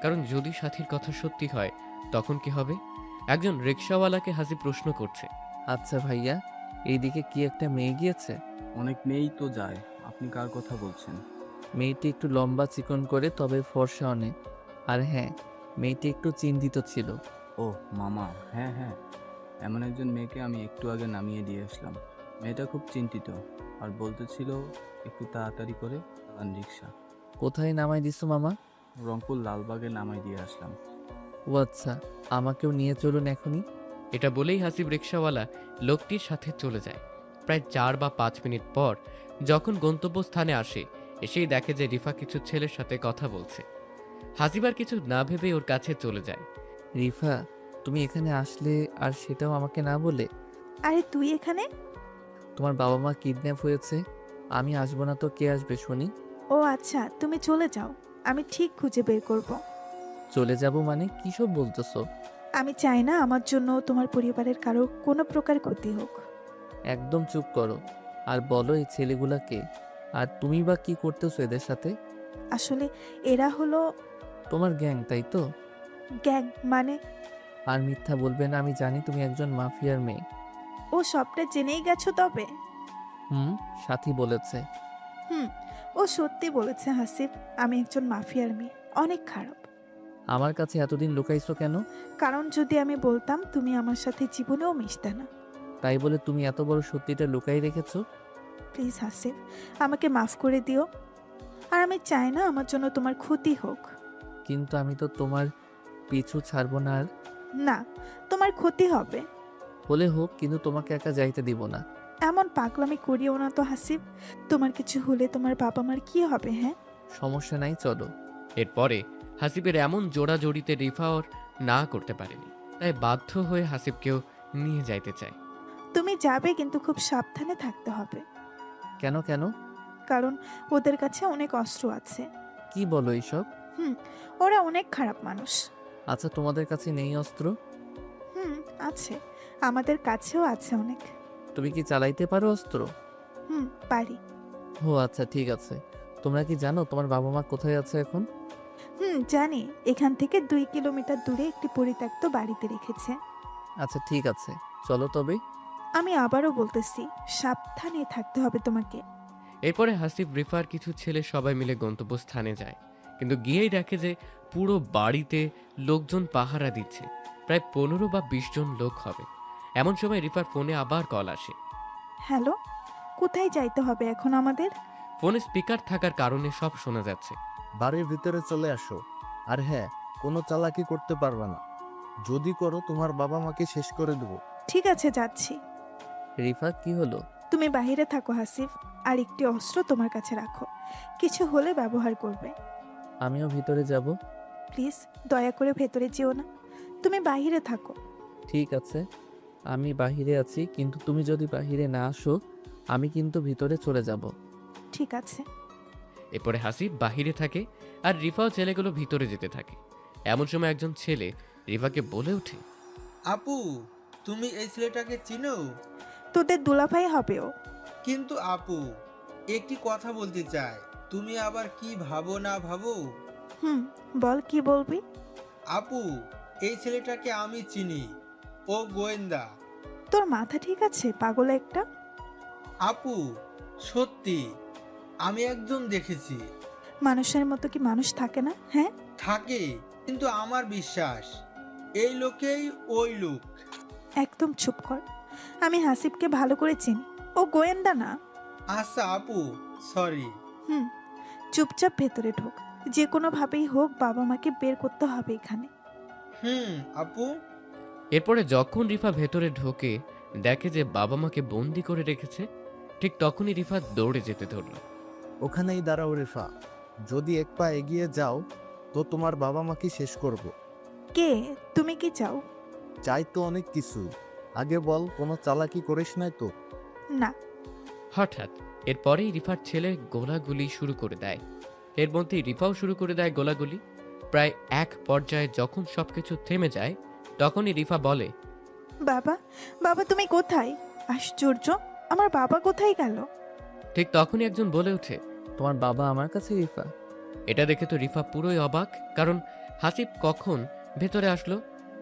C: কারণ যদি সাথীর কথা সত্যি হয় তখন কি হবে? একজন রিক্সাওয়ালাকে হাসিব প্রশ্ন করছে।
B: আচ্ছা ভাইয়া, এইদিকে কি একটা মেয়ে গিয়েছে?
D: অনেক মেয়েই তো যায়, আপনি কার কথা বলছেন?
B: মেয়েটি একটু লম্বা চিকন করে, তবে ফর্সা অনেক। আর হ্যাঁ, মেয়েটি একটু চিন্তিত ছিল।
D: ও মামা, হ্যাঁ হ্যাঁ, এমন একজন মেয়েকে আমি একটু আগে নামিয়ে দিয়ে আসলাম। মেয়েটা খুব চিন্তিত আর বলতেছিল একটু তাড়াতাড়ি করে চালান রিক্সা।
B: কোথায় নামাই দিছো মামা?
D: রংপুর লালবাগে নামাই দিয়ে আসলাম।
B: ও আচ্ছা, আমাকেও নিয়ে চলুন এখনই।
C: এটা বলেই হাসিব রিক্সাওয়ালা লোকটির সাথে চলে যায়। প্রায় 4 বা 5 মিনিট পর যখন গন্তব্যস্থানে আসে, এসেই দেখে যে রিফা কিছু ছেলের সাথে কথা বলছে। হাসিব আর কিছু না ভেবে ওর কাছে চলে যায়।
B: রিফা, তুমি এখানে আসলে, আর সেটাও আমাকে না বলে?
G: আরে তুই এখানে?
B: তোমার বাবা মা কিডন্যাপ হয়েছে, আমি আসবো না তো কে আসবে শুনি?
G: ও আচ্ছা, তুমি চলে যাও, আমি ঠিক খুঁজে বের করব।
B: চলে যাব মানে কি সব বলতেছো?
G: আমি চাই না আমার জন্য তোমার পরিবারের কারো কোনো প্রকার ক্ষতি হোক।
B: একদম চুপ করো, আর বলো এই ছেলেগুলাকে, আর তুমি বা কি করতেছো এদের সাথে?
G: আসলে এরা হলো
B: তোমার গ্যাং, তাই তো?
G: গ্যাং মানে?
B: আর মিথ্যা বলবে না, আমি জানি তুমি একজন মাফিয়ার মেয়ে।
G: ও সবটা জেনেই গেছো তবে?
B: সাথী বলেছে।
G: হুম, ও সত্যি বলেছে হাসিব, আমি একজন মাফিয়ার মেয়ে, অনেক খারাপ।
B: আমার কাছে এতদিন লুকাইছো কেন?
G: কারণ যদি আমি বলতাম তুমি আমার সাথে জীবনেও মিশতে না।
B: তাই বলে তুমি এত বড় সত্যিটা লুকাই রেখেছো?
G: প্লিজ হাসিব, আমাকে মাফ করে দিও, আর আমি চাই না আমার জন্য তোমার ক্ষতি হোক।
B: কিন্তু আমি তো তোমার পিছু ছাড়বো না। আর
G: না, তোমার ক্ষতি হবে।
B: হলে হোক, কিন্তু তোমাকে একা যাইতে দিব না।
G: এমন পাগলামি করিও না তো হাসিব, তোমার কিছু হলে তোমার বাবা মার কি হবে? হ্যাঁ,
B: সমস্যা নাই, চলো।
C: এরপরে হাসিবের এমন জোড়াজড়িতে রিফা ওর না করতে পারেনি, তাই বাধ্য হয়ে হাসিবকেও নিয়ে যাইতে চায়।
G: তুমি যাবে, কিন্তু খুব সাবধানে থাকতে হবে।
B: কেন কেন?
G: কারণ ওদের কাছে অনেক অস্ত্র আছে।
B: কি বলো এইসব?
G: ওরা অনেক খারাপ মানুষ।
B: আচ্ছা, তোমাদের কাছে নেই অস্ত্র?
G: আছে, আমাদের কাছেও আছে অনেক।
B: তুমি কি চালাইতে পারো অস্ত্র?
G: পারি।
B: ও আচ্ছা, ঠিক আছে। তোমরা কি জানো তোমার বাবা মা কোথায় আছে এখন?
G: জানি, এখান থেকে 2 কিলোমিটার দূরে একটি পরিত্যক্ত বাড়িতে রেখেছে।
B: আচ্ছা ঠিক আছে, চলো তবে।
G: আমি আবারও বলতেছি, সাবধানে থাকতে হবে তোমাকে।
C: এরপরে হাসিব রিফার কিছু ছেলে সবাই মিলে গন্তব্যস্থানে যায়, কিন্তু গিয়েই দেখে যে পুরো বাড়িতে লোকজন পাহারা দিচ্ছে। প্রায় 15 বা 20 জন লোক হবে। এমন সময় রিফার ফোনে আবার কল আসে।
G: হ্যালো, কোথায় যাইতে হবে এখন আমাদের?
C: ফোনে স্পিকার থাকার কারণে সব শোনা যাচ্ছে।
K: বাড়ির ভিতরে চলে আসো। আর হ্যাঁ, কোনো চালাকি করতে পারবে না, যদি করো তোমার বাবা মাকে শেষ করে দেবো।
G: ঠিক আছে, যাচ্ছি।
B: রিফা, কি হলো?
G: তুমি বাইরে থাকো হাসিব, আর একটি অস্ত্র তোমার কাছে রাখো, কিছু হলে ব্যবহার করবে।
B: আমিও ভিতরে যাব।
G: প্লিজ দয়া করে ভেতরে যেও না, তুমি বাইরে থাকো।
B: ঠিক আছে, আমি বাহিরে আছি, কিন্তু তুমি যদি বাহিরে না আসো আমি কিন্তু ভিতরে চলে যাব।
G: ঠিক আছে।
C: এরপরে হাসিব বাহিরে থাকে আর রিফাও ছেলেগুলো ভিতরে যেতে থাকে। এমন সময় একজন ছেলে রিফাকে বলে ওঠে,
L: আপু, তুমি এই ছেলেটাকে চিনো?
G: তোদের দুলাভাই হবে ও।
L: কিন্তু আপু, একটি কথা বলতে চাই, তুমি আবার কি ভাবো না ভাবো?
G: বল, কি বলবি?
L: আপু, এই ছেলেটাকে আমি চিনি, ও গোয়েন্দা।
G: তোর মাথা ঠিক আছে পাগল একটা?
L: আপু, সত্যি আমি একজন দেখেছি।
G: মানুষের মতো কি মানুষ থাকে না, হ্যাঁ?
L: থাকে, কিন্তু আমার বিশ্বাস এই লোকেই ওই লোক।
G: একদম চুপ কর। আমি হাসিবকে ভালো করে চিনি, ও গোয়েন্দা না।
L: আচ্ছা আপু, সরি।
G: হুম, চুপচাপ ভেতরে ঢোক। যে কোনোভাবেই হোক বাবা মাকে বের করতে হবে এখানে।
L: আপু।
C: এরপরে যখন রিফা ভেতরে ঢোকে দেখে যে বাবা মাকে বন্দি করে রেখেছে, ঠিক তখনই রিফা দৌড়ে যেতে ধরল।
K: ওখানেই দাঁড়াও রেফা, যদি এক পা এগিয়ে যাও তো তোমার বাবা মাকে শেষ করব।
G: কে তুমি? কি চাও?
K: চাই তো অনেক কিছু, আগে বল কোনো চালাকি করিস নাই তো?
G: না।
C: হঠাৎ এরপরেই রিফার ছেলে গোলাগুলি শুরু করে দেয়। এর মধ্যেই রিফাও শুরু করে দেয় গোলাগুলি। প্রায় এক পর্যায়ে যখন সবকিছু থেমে যায় তখনই রিফা বলে,
G: বাবা, বাবা তুমি কোথায়? আশ্চর্য, আমার বাবা কোথায় গেল?
C: ঠিক তখনই একজন বলে ওঠে,
B: তোমার বাবা আমার কাছে রিফা?
C: এটা দেখে তো রিফা পুরোই অবাক, কারণ হাসিব কখন ভেতরে আসলো।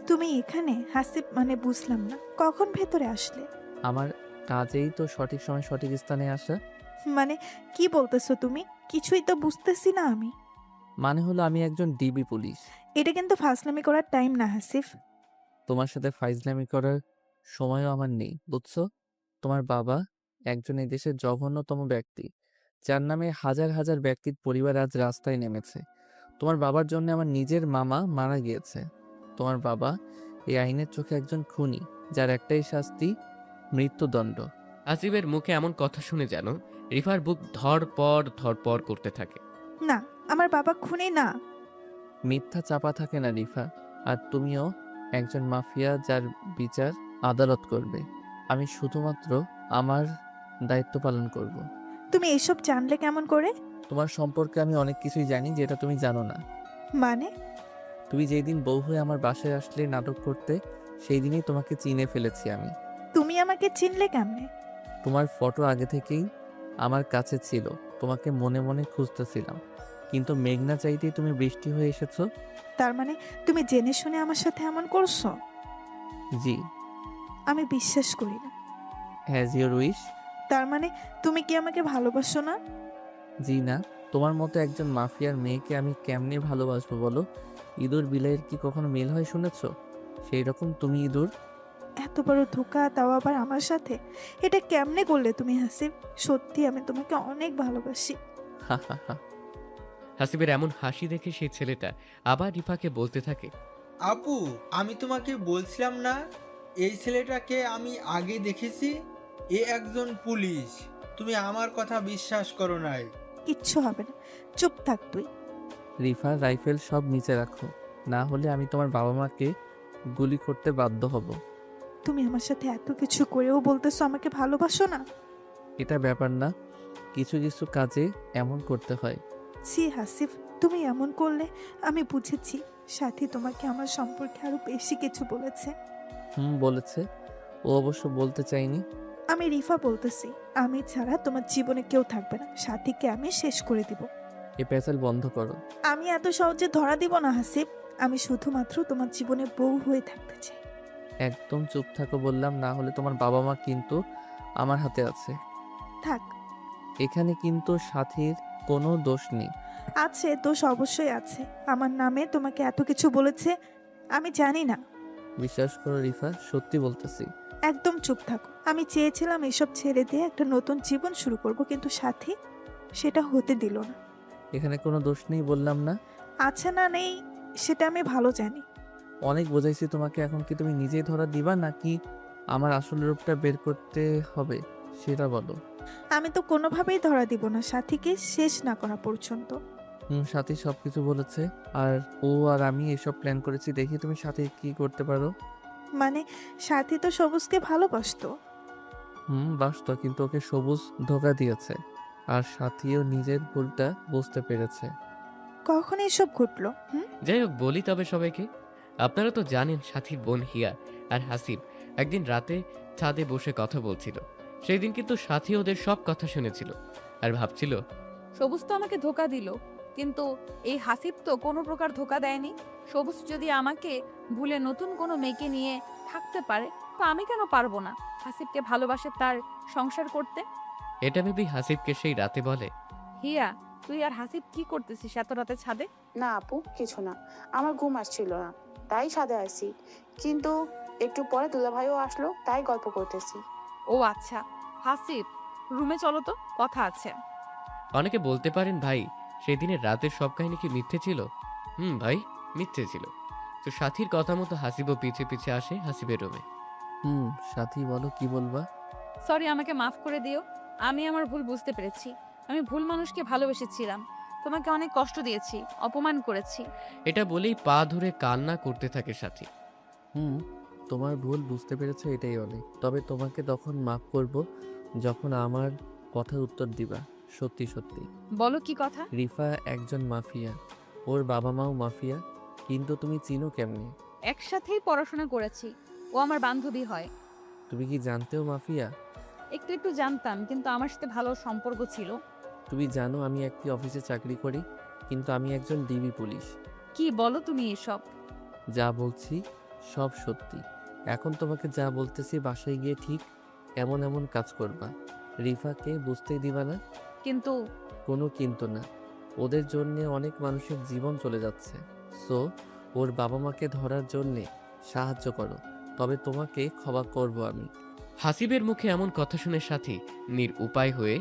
G: তুমি এখানে? হাসিব মানে বুঝলাম না, কখন ভেতরে আসলে?
B: আমার কাজেই তো সঠিক সময় সঠিক স্থানে আসা।
G: মানে কি বলতেছো তুমি? কিছুই তো বুঝতেছি না আমি।
B: মানে হলো আমি একজন ডিবি পুলিশ।
G: এটা কিন্তু ফাজলামি করার টাইম না হাসিফ।
B: তোমার সাথে ফাইজলামি করার সময়ও আমার নেই, বুঝছো? তোমার বাবা একজন এই দেশের জঘন্যতম ব্যক্তি, যার নামে হাজার হাজার ব্যক্তির পরিবার আজ রাস্তায় নেমেছে। তোমার বাবার জন্য আমার নিজের মামা মারা গিয়েছে। তোমার বাবা এই আইনের চোখে একজন খুনি, যার একটাই শাস্তি মৃত্যুদণ্ড।
C: হাসিবের মুখে এমন কথা শুনে যেন রিফার বুক ধরপড় করতে থাকে।
G: না, আমার বাবা খুনি না।
B: মিথ্যা চাপা থাকে না রিফা, আর তুমিও একজন মাফিয়া, যার বিচার আদালত করবে। আমি শুধুমাত্র আমার দায়িত্ব পালন করব।
G: তুমি এসব জানলে কেমন করে?
B: তোমার সম্পর্কে আমি অনেক কিছুই জানি যেটা তুমি জানো না।
G: মানে?
B: তুমি যেই দিন বউ হয়ে আমার বাসায় আসলে নাটক করতে, সেই দিনই তোমাকে চিনে ফেলেছি আমি।
G: তুমি আমাকে চিনলে কেমনে?
B: তোমার ফটো আগে থেকেই আমার কাছে ছিল, তোমাকে মনে মনে খুঁজতেছিলাম, কিন্তু মেঘনা চাইতেই তুমি বৃষ্টি হয়ে এসেছো।
G: তার মানে তুমি জেনে শুনে আমার সাথে এমন করছো?
B: জি।
G: আমি বিশ্বাস করি না।
B: Has your wish.
G: তার মানে তুমি কি আমাকে ভালোবাসো না?
B: জি না। তোমার মতো একজন মাফিয়ার মেয়েকে আমি কেমনে ভালোবাসবো বলো? ইঁদুর বিলাইয়ের কি কখনো মিল হয় শুনেছো? সেই রকম তুমি ইঁদুর।
G: এত বড় ধোকা, তাও আবার আমার সাথে! এটা কেমনে করলে তুমি হাসিব? সত্যি আমি তোমাকে অনেক ভালোবাসি।
B: হা হা হা।
C: হাসিবের এমন হাসি দেখে সেই ছেলেটা আবার রিফাকে বলতে থাকে,
L: আপু, আমি তোমাকে বলছিলাম না এই ছেলেটাকে আমি আগে দেখেছি, এ একজন পুলিশ। তুমি আমার কথা বিশ্বাস করো নাই।
G: কিচ্ছু হবে না, চুপ থাক তুই।
B: রিফা, রাইফেল সব নিচে রাখো, না হলে আমি তোমার বাবা মাকে গুলি করতে বাধ্য হব।
G: তুমি আমার সাথে এত কিছু করেও বলতেছো আমাকে ভালোবাসো না?
B: এটা ব্যাপার না, কিছু কিছু কাজে এমন করতে হয়।
G: ছি হাসিফ, তুমি এমন করলে। আমি বুঝেছি সাথী তোমাকে আমার সম্পর্কে আরো বেশি কিছু বলেছে।
B: বলেছে। ও অবশ্য বলতে চাইনি।
G: আমি রিফা বলতেছি, আমি ছাড়া তোমার জীবনে কেউ থাকবে না। সাথীকে আমি শেষ করে দিব।
B: এ পেঁচাল বন্ধ করো।
G: আমি এত সহজে ধরা দিব না হাসিব। আমি শুধুমাত্র তোমার জীবনে বউ হয়ে থাকতে চাই।
B: একদম চুপ থাকো বললাম, না হলে তোমার বাবা মা কিন্তু আমার হাতে আছে।
G: থাক।
B: এখানে কিন্তু সাথীর কোনো দোষ নেই।
G: আছে, দোষ অবশ্যই আছে। আমার নামে তোমাকে এত কিছু বলেছে, আমি জানি না।
B: বিশ্বাস করো রিফা, সত্যি বলতেছি।
G: একদম চুপ থাকো। আমি চেয়েছিলাম এসব ছেড়ে দিয়ে একটা নতুন জীবন শুরু করব, কিন্তু সাথী সেটা হতে দিল না।
B: এখানে কোনো দোষ নেই বললাম না।
G: আছে না নেই সেটা আমি ভালো জানি।
B: অনেক বোঝাইছি তোমাকে, এখন কি তুমি নিজেই ধরা দিবা নাকি আমার আসল রূপটা বের করতে হবে সেটা বলো।
G: আমি তো কোনোভাবেই ধরা দিব না সাথীকে শেষ না করা পর্যন্ত।
B: সাথী সবকিছু বলেছে, আর ও আর আমি এসব প্ল্যান করেছি, দেখি তুমি সাথে কি করতে পারো।
G: মানে সাথী তো সবুজকে ভালোবাসতো।
B: বাসতো, কিন্তু ওকে সবুজ ধোকা দিয়েছে, আর সাথীও নিজের ভুলটা বুঝতে পেরেছে।
G: কখন এসব ঘটলো?
C: যাই হোক, বলি তবে সবাইকে। আপনারা তো জানেন সাথীর বোন হিয়া আর হাসিব একদিন রাতে ছাদে বসে কথা বলছিল। সেই দিন কিন্তু সাথী ওদের সব কথা শুনেছিল আর ভাবছিল,
A: সবুজ তো আমাকে ধোকা দিল, কিন্তু এই হাসিব তো কোনো প্রকার ধোকা দেয়নি। সবুজ যদি আমাকে ভুলে নতুন কোনো মেয়েকে নিয়ে থাকতে পারে, তো আমি কেন পারবো না হাসিবকে ভালোবাসে তার সংসার করতে?
C: এটা ভেবেই হাসিবকে সেই রাতে বলে,
A: হিয়া, তুই আর হাসিব কি করতেছিস এত রাতে ছাদে?
J: না আপু, কিছু না, আমার ঘুম আসছিল না তাই ছাদে আসি। কিন্তু একটু পরে দুলাভাইও আসলো তাই গল্প করতেছি।
A: ও আচ্ছা, হাসিব রুমে চলো তো, কথা আছে।
C: অনেকে বলতে পারেন ভাই সেদিনের রাতের সব কাহিনী কি মিথ্যে ছিল? ভাই, মিথ্যে ছিল। তো সাথীর কথা মতো হাসিবও পিছে পিছে আসে হাসিবের রুমে।
B: সাথী বলো কি বলবা?
A: সরি, আমাকে মাফ করে দিও। আমি আমার ভুল বুঝতে পেরেছি। আমি ভুল মানুষকে ভালোবেসেছিলাম। তোমাকে অনেক কষ্ট দিয়েছি, অপমান করেছি।
C: এটা বলেই পা ধরে কান্না করতে থাকে সাথী।
B: তোমার ভুল বুঝতে পেরেছো, এটাই অনেক। তবে তোমাকে তখন মাফ করব যখন আমার কথার উত্তর দিবা সত্যি সত্যি।
A: বলো কি কথা?
B: রিফা একজন মাফিয়া, ওর বাবা মাও মাফিয়া। কিন্তু তুমি চিনো কেমনে?
A: একসাথেই পড়াশোনা করেছি, ও আমার বান্ধবী হয়।
B: তুমি কি জানতেও মাফিয়া?
A: একটু একটু জানতাম, কিন্তু আমার সাথে ভালো সম্পর্ক ছিল।
B: তুমি জানো আমি একটি অফিসে চাকরি করি, কিন্তু আমি একজন ডিবি পুলিশ।
A: কি বলো তুমি এসব?
B: যা বলছি সব সত্যি। এখন তোমাকে যা বলতেছি বাসায় গিয়ে ঠিক এমন এমন কাজ করবা, রিফাকে বুঝতেই দিবা না।
A: কিন্তু
B: কোনো কিন্তু না, ওদের জন্যে অনেক মানুষের জীবন চলে যাচ্ছে। সো ওর বাবা মাকে ধরার জন্যে সাহায্য করো, তবে তোমাকে ক্ষমা করব আমি।
C: হাসিবের মুখে এমন কথা শুনে সাথী উপায় হয়ে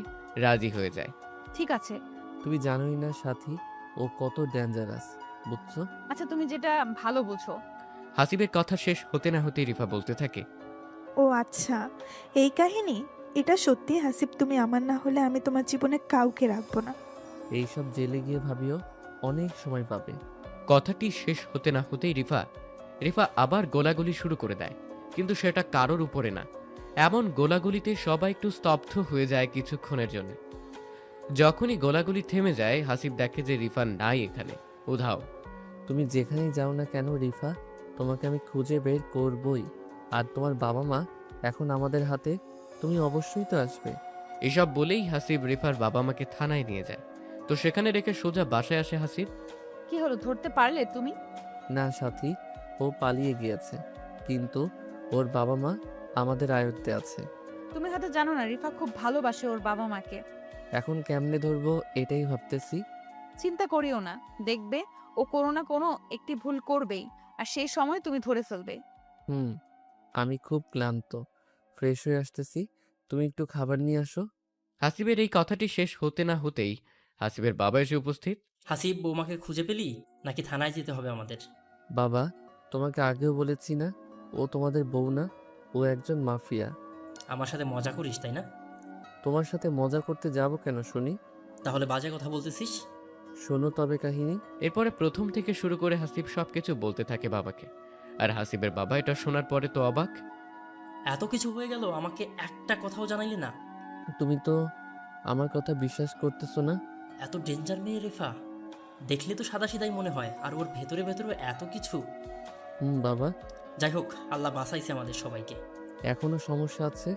C: রাজি হয়ে যায়।
A: ঠিক আছে।
B: তুমি জানোই না সাথী, ও কত ডেঞ্জারাস, বুঝছো?
A: আচ্ছা, তুমি যেটা ভালো বুঝো।
C: হাসিবের কথা শেষ হতে না হতেই রিফা বলতে থাকে,
G: ও আচ্ছা, এই কাহিনী। এটা সত্যি হাসিব, তুমি আমার না হলে আমি তোমার জীবনে কাউকে রাখবো না।
B: এইসব জেলে গিয়ে ভাবিও, অনেক সময় পাবে।
C: কথাটি শেষ হতে না হতেই রিফা আবার গোলাগুলি শুরু করে দেয়, কিন্তু সেটা কারোর উপরে না। এমন গোলাগুলিতে সবাই একটু স্তব্ধ হয়ে যায় কিছুক্ষণের জন্য। যখনই গোলাগুলি থেমে যায় হাসিব দেখে যে রিফা নাই এখানে, উধাও।
B: তুমি যেখানেই যাও না কেন রিফা, তোমাকে আমি খুঁজে বের করবই। আর তোমার বাবা মা এখন আমাদের হাতে, তুমি অবশ্যই তো আসবে।
C: এসব বলেই হাসিব রিফার বাবা মাকে থানায় নিয়ে যায়। তো সেখানে রেখে সোজা বাসায় আসে হাসিব।
A: কি হলো, ধরতে পারলে তুমি?
B: না সাথী, ও পালিয়ে গিয়েছে, কিন্তু ওর বাবা মা আমাদের আয়ত্তে আছে।
A: তুমি হয়তো জানো না, রিফা খুব ভালোবাসে ওর বাবা মাকে।
B: এখন কেমনে ধরবো এটাই ভাবতেছি।
A: চিন্তা করিও না, দেখবে ও কোনো না কোনো একটি ভুল করবেই, আর সেই সময় তুমি ধরে ফেলবে।
B: আমি খুব ক্লান্ত, ফ্রেশ হয়ে আসতেছি, তুমি একটু খাবার নিয়ে আসো।
C: হাসিবের এই কথাটি শেষ হতে না হতেই হাসিবের বাবা এসে উপস্থিত।
E: হাসিব, বৌমাকে খুঁজে পেলি নাকি থানায় যেতে হবে আমাদের?
B: বাবা, তোমাকে আগেও বলেছি না, ও তোমাদের বউ না, ও একজন মাফিয়া।
E: আমার সাথে মজা করিস তাই না?
B: তোমার সাথে মজা করতে যাব কেন শুনি?
E: তাহলে বাজে কথা বলতেছিস?
B: শোনো তবে কাহিনী।
C: এরপরে প্রথম থেকে শুরু করে হাসিব সবকিছু বলতে থাকে বাবাকে। আর হাসিবের বাবা এটা শোনার পরে তো অবাক।
E: এত কিছু হয়ে গেল, আমাকে একটা কথাও জানাইলি না?
B: তুমি তো আমার কথা বিশ্বাস করতেছো না।
E: এত ডেঞ্জার মেয়ে রেফা, দেখলে তো সাদাসিধাই মনে হয়, আর ওর ভেতরে ভেতরে এত কিছু।
B: বাবা।
E: যাই হোক, আল্লাহ বাঁচাইছে আমাদের সবাইকে।
B: এখনো সমস্যা আছে,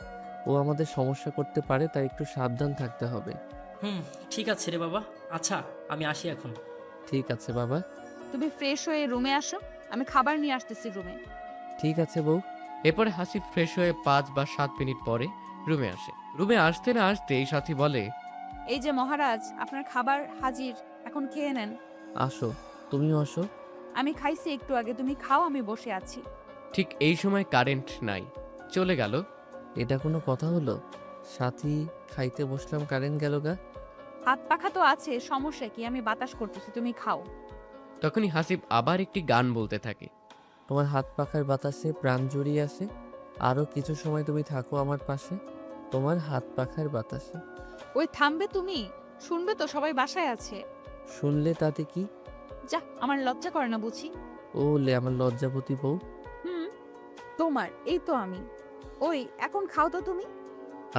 B: ও আমাদের সমস্যা করতে পারে, তাই একটু সাবধান থাকতে হবে।
E: ঠিক আছে রে বাবা। আচ্ছা, আমি আসি এখন।
B: ঠিক আছে বাবা।
A: তুমি ফ্রেশ হয়ে রুমে আসো, আমি খাবার নিয়ে আসতেছি রুমে।
B: ঠিক আছে বউ।
C: এরপরে হাসিব ফ্রেশ হয়ে 5 বা 7 মিনিট পরে রুমে আসে। রুমে আসতে না আসতেই সাথী বলে,
A: এই যে মহারাজ, আপনার খাবার হাজির, এখন খেয়ে নেন।
B: আসো, তুমিও আসো।
A: আমি খাইছি একটু আগে, তুমি খাও, আমি বসে আছি।
C: ঠিক এই সময় কারেন্ট নাই, চলে গেল।
B: এটা কোনো কথা হলো? সাথী খাইতে বসলাম, কারেন্ট গেল গা।
A: হাত পাখা তো আছে, সমস্যা কি? আমি বাতাস করতেছি, তুমি খাও।
C: তখনই হাসিব আবার একটি গান বলতে থাকে।
B: তোমার হাত পাখার বাতাসে প্রাণ জড়িয়ে আসে, আরো কিছু সময় তুমি থাকো আমার পাশে, তোমার হাত পাখার বাতাসে।
A: ওই থামবে তুমি? শুনবে তো, সবাই বাসায় আছে।
B: শুনলে তাতে কি?
A: যা, আমার লজ্জা করে না বুঝি?
B: ও লে আমার লজ্জাবতী বউ।
A: তোমার এই তো আমি। ওই এখন খাও তো তুমি।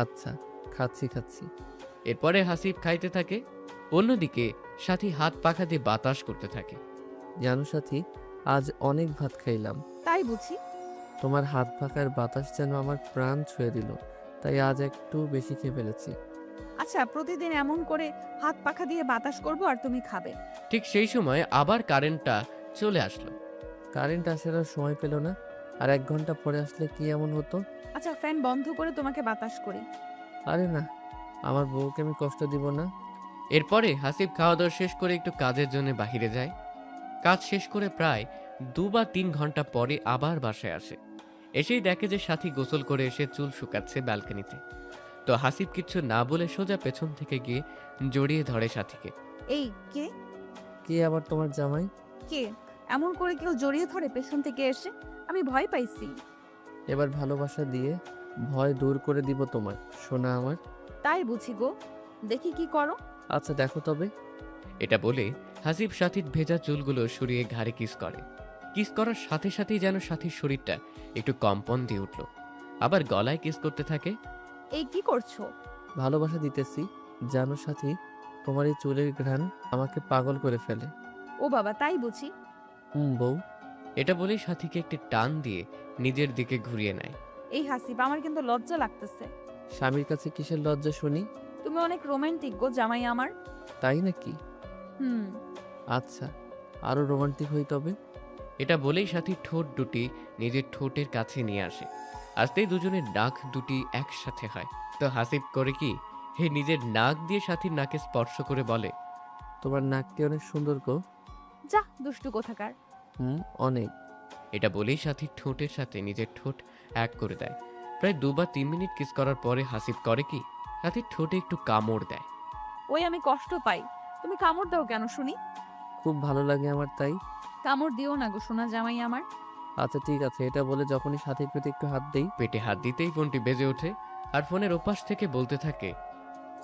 B: আচ্ছা, খাচ্ছি।
C: এরপরে হাসিব খাইতে থাকে, অন্যদিকে সাথী হাত পাখা দিয়ে বাতাস করতে থাকে।
B: জানো সাথী, আজ অনেক ভাত খাইলাম।
A: তাই বুঝি?
B: তোমার হাত পাখার বাতাস যেন আমার প্রাণ ছুঁয়ে দিল, তাই আজ একটু বেশি খেয়ে ফেলেছি।
A: আচ্ছা, প্রতিদিন এমন করে হাত পাখা দিয়ে বাতাস করব আর তুমি খাবে।
C: ঠিক সেই সময় আবার কারেন্টটা চলে আসলো।
B: কারেন্ট আসার আর সময় পেল না। আর 1 ঘন্টা পরে আসলে কি এমন হতো?
A: আচ্ছা, ফ্যান বন্ধ করে তোমাকে বাতাস করি।
B: আরে না, আমার বউকে আমি কষ্ট দিব না।
C: এরপরে হাসিব খাওয়া দাওয়া শেষ করে একটু কাজের জন্য বাহিরে যায়। কাজ শেষ করে প্রায় 2 বা 3 ঘন্টা পরে আবার বাসায় আসে। এসেই দেখে যে সাথী গোসল করে এসে চুল শুকাচ্ছে ব্যালকনিতে। তো হাসিব কিচ্ছু না বলে সোজা পেছন থেকে গিয়ে জড়িয়ে ধরে সাথীকে।
A: এই কে?
B: কে আবার তোমার জামাই?
A: কে এমন করে কেউ জড়িয়ে ধরে পেছন থেকে এসে? আমি ভয় পাইছি।
B: এবার ভালোবাসা দিয়ে ভয় দূর করে দিব তোমার, সোনা আমার।
A: তাই বুঝি গো, দেখি কি করো।
B: আচ্ছা দেখো তবে।
C: এটা বলে হাসিব সাথীর ভেজা চুলগুলো সরিয়ে ঘাড়ে কিস করে। কিস করার সাথে সাথেই যেন সাথীর শরীরটা একটু কম্পন দিয়ে উঠল। আবার গলায় কিস করতে থাকে।
A: এই কি করছো?
B: ভালোবাসা দিতেছি, জানো সাথী, তোমার এই চুলের ঘ্রাণ আমাকে পাগল করে ফেলে।
A: ও বাবা, তাই বুঝি।
B: বউ।
C: এটা বলেই সাথীকে একটি টান দিয়ে নিজের দিকে ঘুরিয়ে নেয়।
A: এই হাসিব, আমার কিন্তু লজ্জা লাগতেছে।
B: স্বামীর কাছে কিসের লজ্জা শুনি?
A: তুমি অনেক রোমান্টিক গো জামাই আমার।
B: তাই নাকি?
A: হুম।
B: আচ্ছা, আরো রোমান্টিক হই তবে।
C: এটা বলেই সাথী ঠোঁট দুটি নিজের ঠোঁটের কাছে নিয়ে আসে। আসতেই দুজনের নাক দুটি একসাথে হয়। তো হাসিব করে কি, হে নিজের নাক দিয়ে সাথীর নাকে স্পর্শ করে বলে,
B: তোমার নাকটি অনেক সুন্দর গো।
A: যা দুষ্টু কোথাকার।
B: অনেক।
C: এটা বলেই সাথীর ঠোঁটের সাথে নিজের ঠোঁট এক করে দেয়। প্রায় 2 বা 3 মিনিট কিস করার পরে হাসিব করে কি, সাথীর ঠোঁটে একটু কামড় দেয়।
A: ওই আমি কষ্ট পাই, তুমি কামড় দাও কেন শুনি?
B: খুব ভালো লাগে আমার তাই।
A: কামড় দিও না গো সোনা জামাই আমার।
B: আচ্ছা ঠিক আছে, এটা বলে যখনই সাথীর প্রতি একটু হাত দেই।
C: পেটে হাত দিতেই ফোনটি বেজে ওঠে আর ফোনের ওপাশ থেকে বলতে থাকে,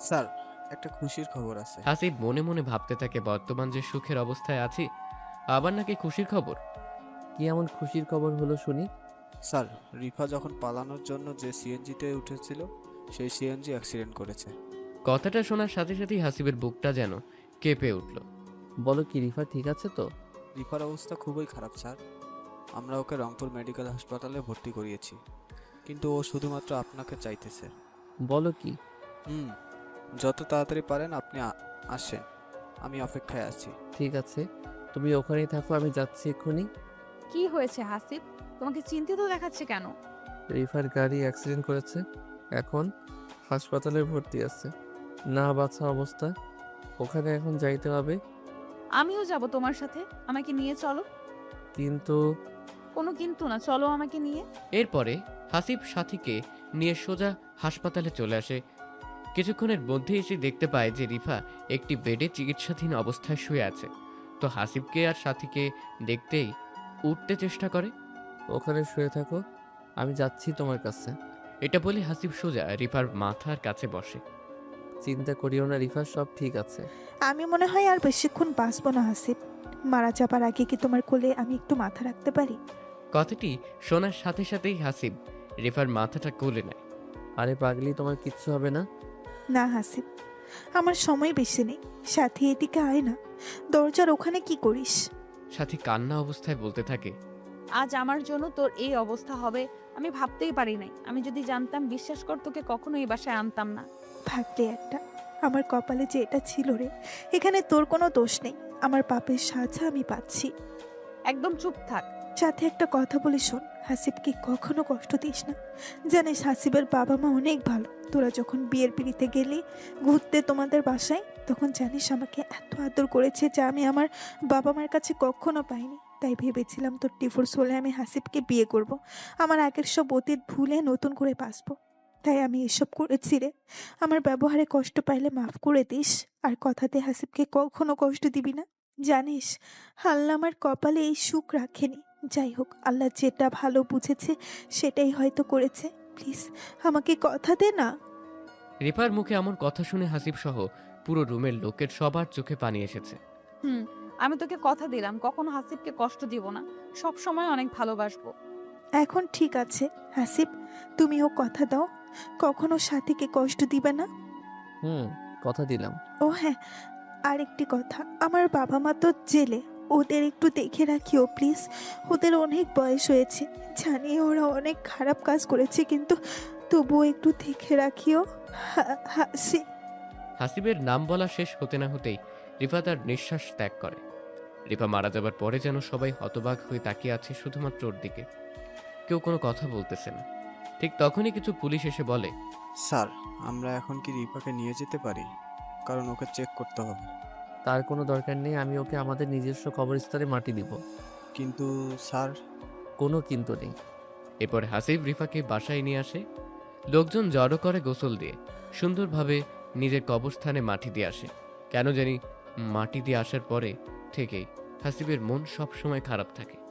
M: স্যার একটা খুশির খবর আছে।
C: হাসিব মনে মনে ভাবতে থাকে বর্তমান যে সুখের অবস্থায় আছি, আবার নাকি খুশির খবর।
B: কি এমন খুশির খবর হলো শুনি?
M: স্যার রিফা যখন পালানোর জন্য যে সিএনজিতে উঠেছিল সেই সিএনজি অ্যাক্সিডেন্ট করেছে।
C: কথাটা শোনার সাথে সাথেই হাসিবের বুকটা যেন কেঁপে উঠল।
B: বলো কি, রিফা ঠিক আছে তো?
M: রিফার অবস্থা খুবই খারাপ স্যার, আমরা ওকে রংপুর মেডিকেল হাসপাতালে ভর্তি করিয়েছি, কিন্তু ও শুধুমাত্র আপনাকে চাইতেছে।
B: বলো কি?
M: যত তাড়াতাড়ি পারেন আপনি আসেন, আমি অপেক্ষায় আছি।
B: ঠিক আছে, তুমি ওখানেই থাকো, আমি যাচ্ছি এক্ষুনি।
A: কি হয়েছে হাসিব, তোমাকে চিন্তিত দেখাচ্ছে কেন?
B: রিফার গাড়ি অ্যাক্সিডেন্ট করেছে, এখন হাসপাতালে ভর্তি আছে, না বাঁচা অবস্থা। ওখানে এখন যাইতে হবে।
A: আমিও যাব তোমার সাথে, আমাকে নিয়ে চলো।
B: কিন্তু
A: কোনো কিন্তু না, চলো আমাকে নিয়ে।
C: এরপরে হাসিব সাথীকে নিয়ে সোজা হাসপাতালে চলে আসে। কিছুক্ষণের মধ্যে এসে দেখতে পায় যে রিফা একটি বেডে চিকিৎসাধীন অবস্থায় শুয়ে আছে। তো হাসিবকে আর সাথীকে দেখতেই উঠতে চেষ্টা করে।
B: ওখানে শুয়ে থাকো, আমি যাচ্ছি তোমার কাছে।
C: এটা বলে হাসিব সোজা রিফার মাথার কাছে বসে।
B: চিন্তা করিও না রিফা, সব ঠিক আছে।
G: আমি মনে হয় আর বেশিক্ষণ বাঁচবো না হাসিব। মারা যাবার আগে কি তোমার কোলে আমি একটু মাথা রাখতে পারি?
C: কথাটি শোনার সাথে সাথেই হাসিব রিফার মাথাটা কোলে নেয়।
B: আরে পাগলি, তোমার কিচ্ছু হবে না।
G: না হাসিব, আমার সময় বেশি নেই। সাথী এদিকে আয় না, দরজার ওখানে কি করিস?
C: সাথী কান্না অবস্থায় বলতে থাকে,
A: আজ আমার জন্য তোর এই অবস্থা হবে আমি ভাবতেই পারি নাই। আমি যদি জানতাম, বিশ্বাস কর, তোকে কখনো এই বাসায় আনতাম না।
G: থাকলে একটা, আমার কপালে যে এটা ছিল রে। এখানে তোর কোনো দোষ নেই, আমার পাপের সাজা আমি পাচ্ছি।
A: একদম চুপ থাক।
G: সাথে একটা কথা বলি শোন, হাসিবকে কখনো কষ্ট দিস না। জানিস হাসিবের বাবা মা অনেক ভালো। তোরা যখন বিয়ের পিড়িতে গেলি ঘুরতে তোমাদের বাসায়, তখন জানিস আমাকে এত আদর করেছে যা আমি আমার বাবা মার কাছে কখনো পাইনি। তাই ভেবেছিলাম তোর ডিভোর্স হলে আমি হাসিবকে বিয়ে করব, আমার আগের সব অতীত ভুলে নতুন করে বাঁচবো। তাই আমি এসব করেছি রে। আমার ব্যবহারে কষ্ট পাইলে মাফ করে দিস, আর কথাতে হাসিবকে কখনো কষ্ট দিবি না। জানিস আল্লাহ আমার কপালে এই সুখ রাখেনি। যাই হোক, আল্লাহ যেটা ভালো বুঝেছে সেটাই হয়তো করেছে। প্লিজ আমাকে কথা দে না।
C: রিফার মুখে এমন কথা শুনে হাসিব সহ পুরো রুমের লোকের সবার চোখে পানি এসেছে।
A: আমি তোকে কথা দিলাম কখনো হাসিবকে কষ্ট দিব না, সব সময় অনেক ভালোবাসবো।
G: এখন ঠিক আছে হাসিব, তুমিও কথা দাও, কখনো সাথীকে কষ্ট দিবে না।
B: কথা দিলাম।
G: ও হ্যাঁ, আরেকটি কথা, আমার বাবা মা তো জেলে, ওদের একটু দেখে রাখিও প্লিজ। ওদের অনেক বয়স হয়েছে, জানি ওরা অনেক খারাপ কাজ করেছে, কিন্তু তবুও একটু দেখে রাখিও। হাসি।
C: হাসিবের নাম বলা শেষ হতে না হতেই রিফা তার নিঃশ্বাস ত্যাগ করে। রিফা মারা যাবার পরে যেন সবাই হতবাক হয়ে তাকিয়ে আছে শুধুমাত্র ওর দিকে, কেউ কোনো কথা বলতেছে না। ঠিক তখনই কিছু পুলিশ এসে বলে,
M: স্যার আমরা এখন কি রিপাকে নিয়ে যেতে পারি? কারণ ওকে চেক করতে হবে।
B: তার কোনো দরকার নেই, আমি ওকে আমাদের নিজস্ব কবরস্থানে মাটি দিব।
M: কিন্তু স্যার।
B: কোনো কিন্তু নেই।
C: এরপর হাসিব রিফাকে বাসায় নিয়ে আসে। লোকজন জড়ো করে গোসল দিয়ে সুন্দরভাবে নিজের কবরস্থানে মাটি দিয়ে আসে। কেন জানি মাটি দিয়ে আসার পরে থেকেই হাসিবের মন সবসময় খারাপ থাকে।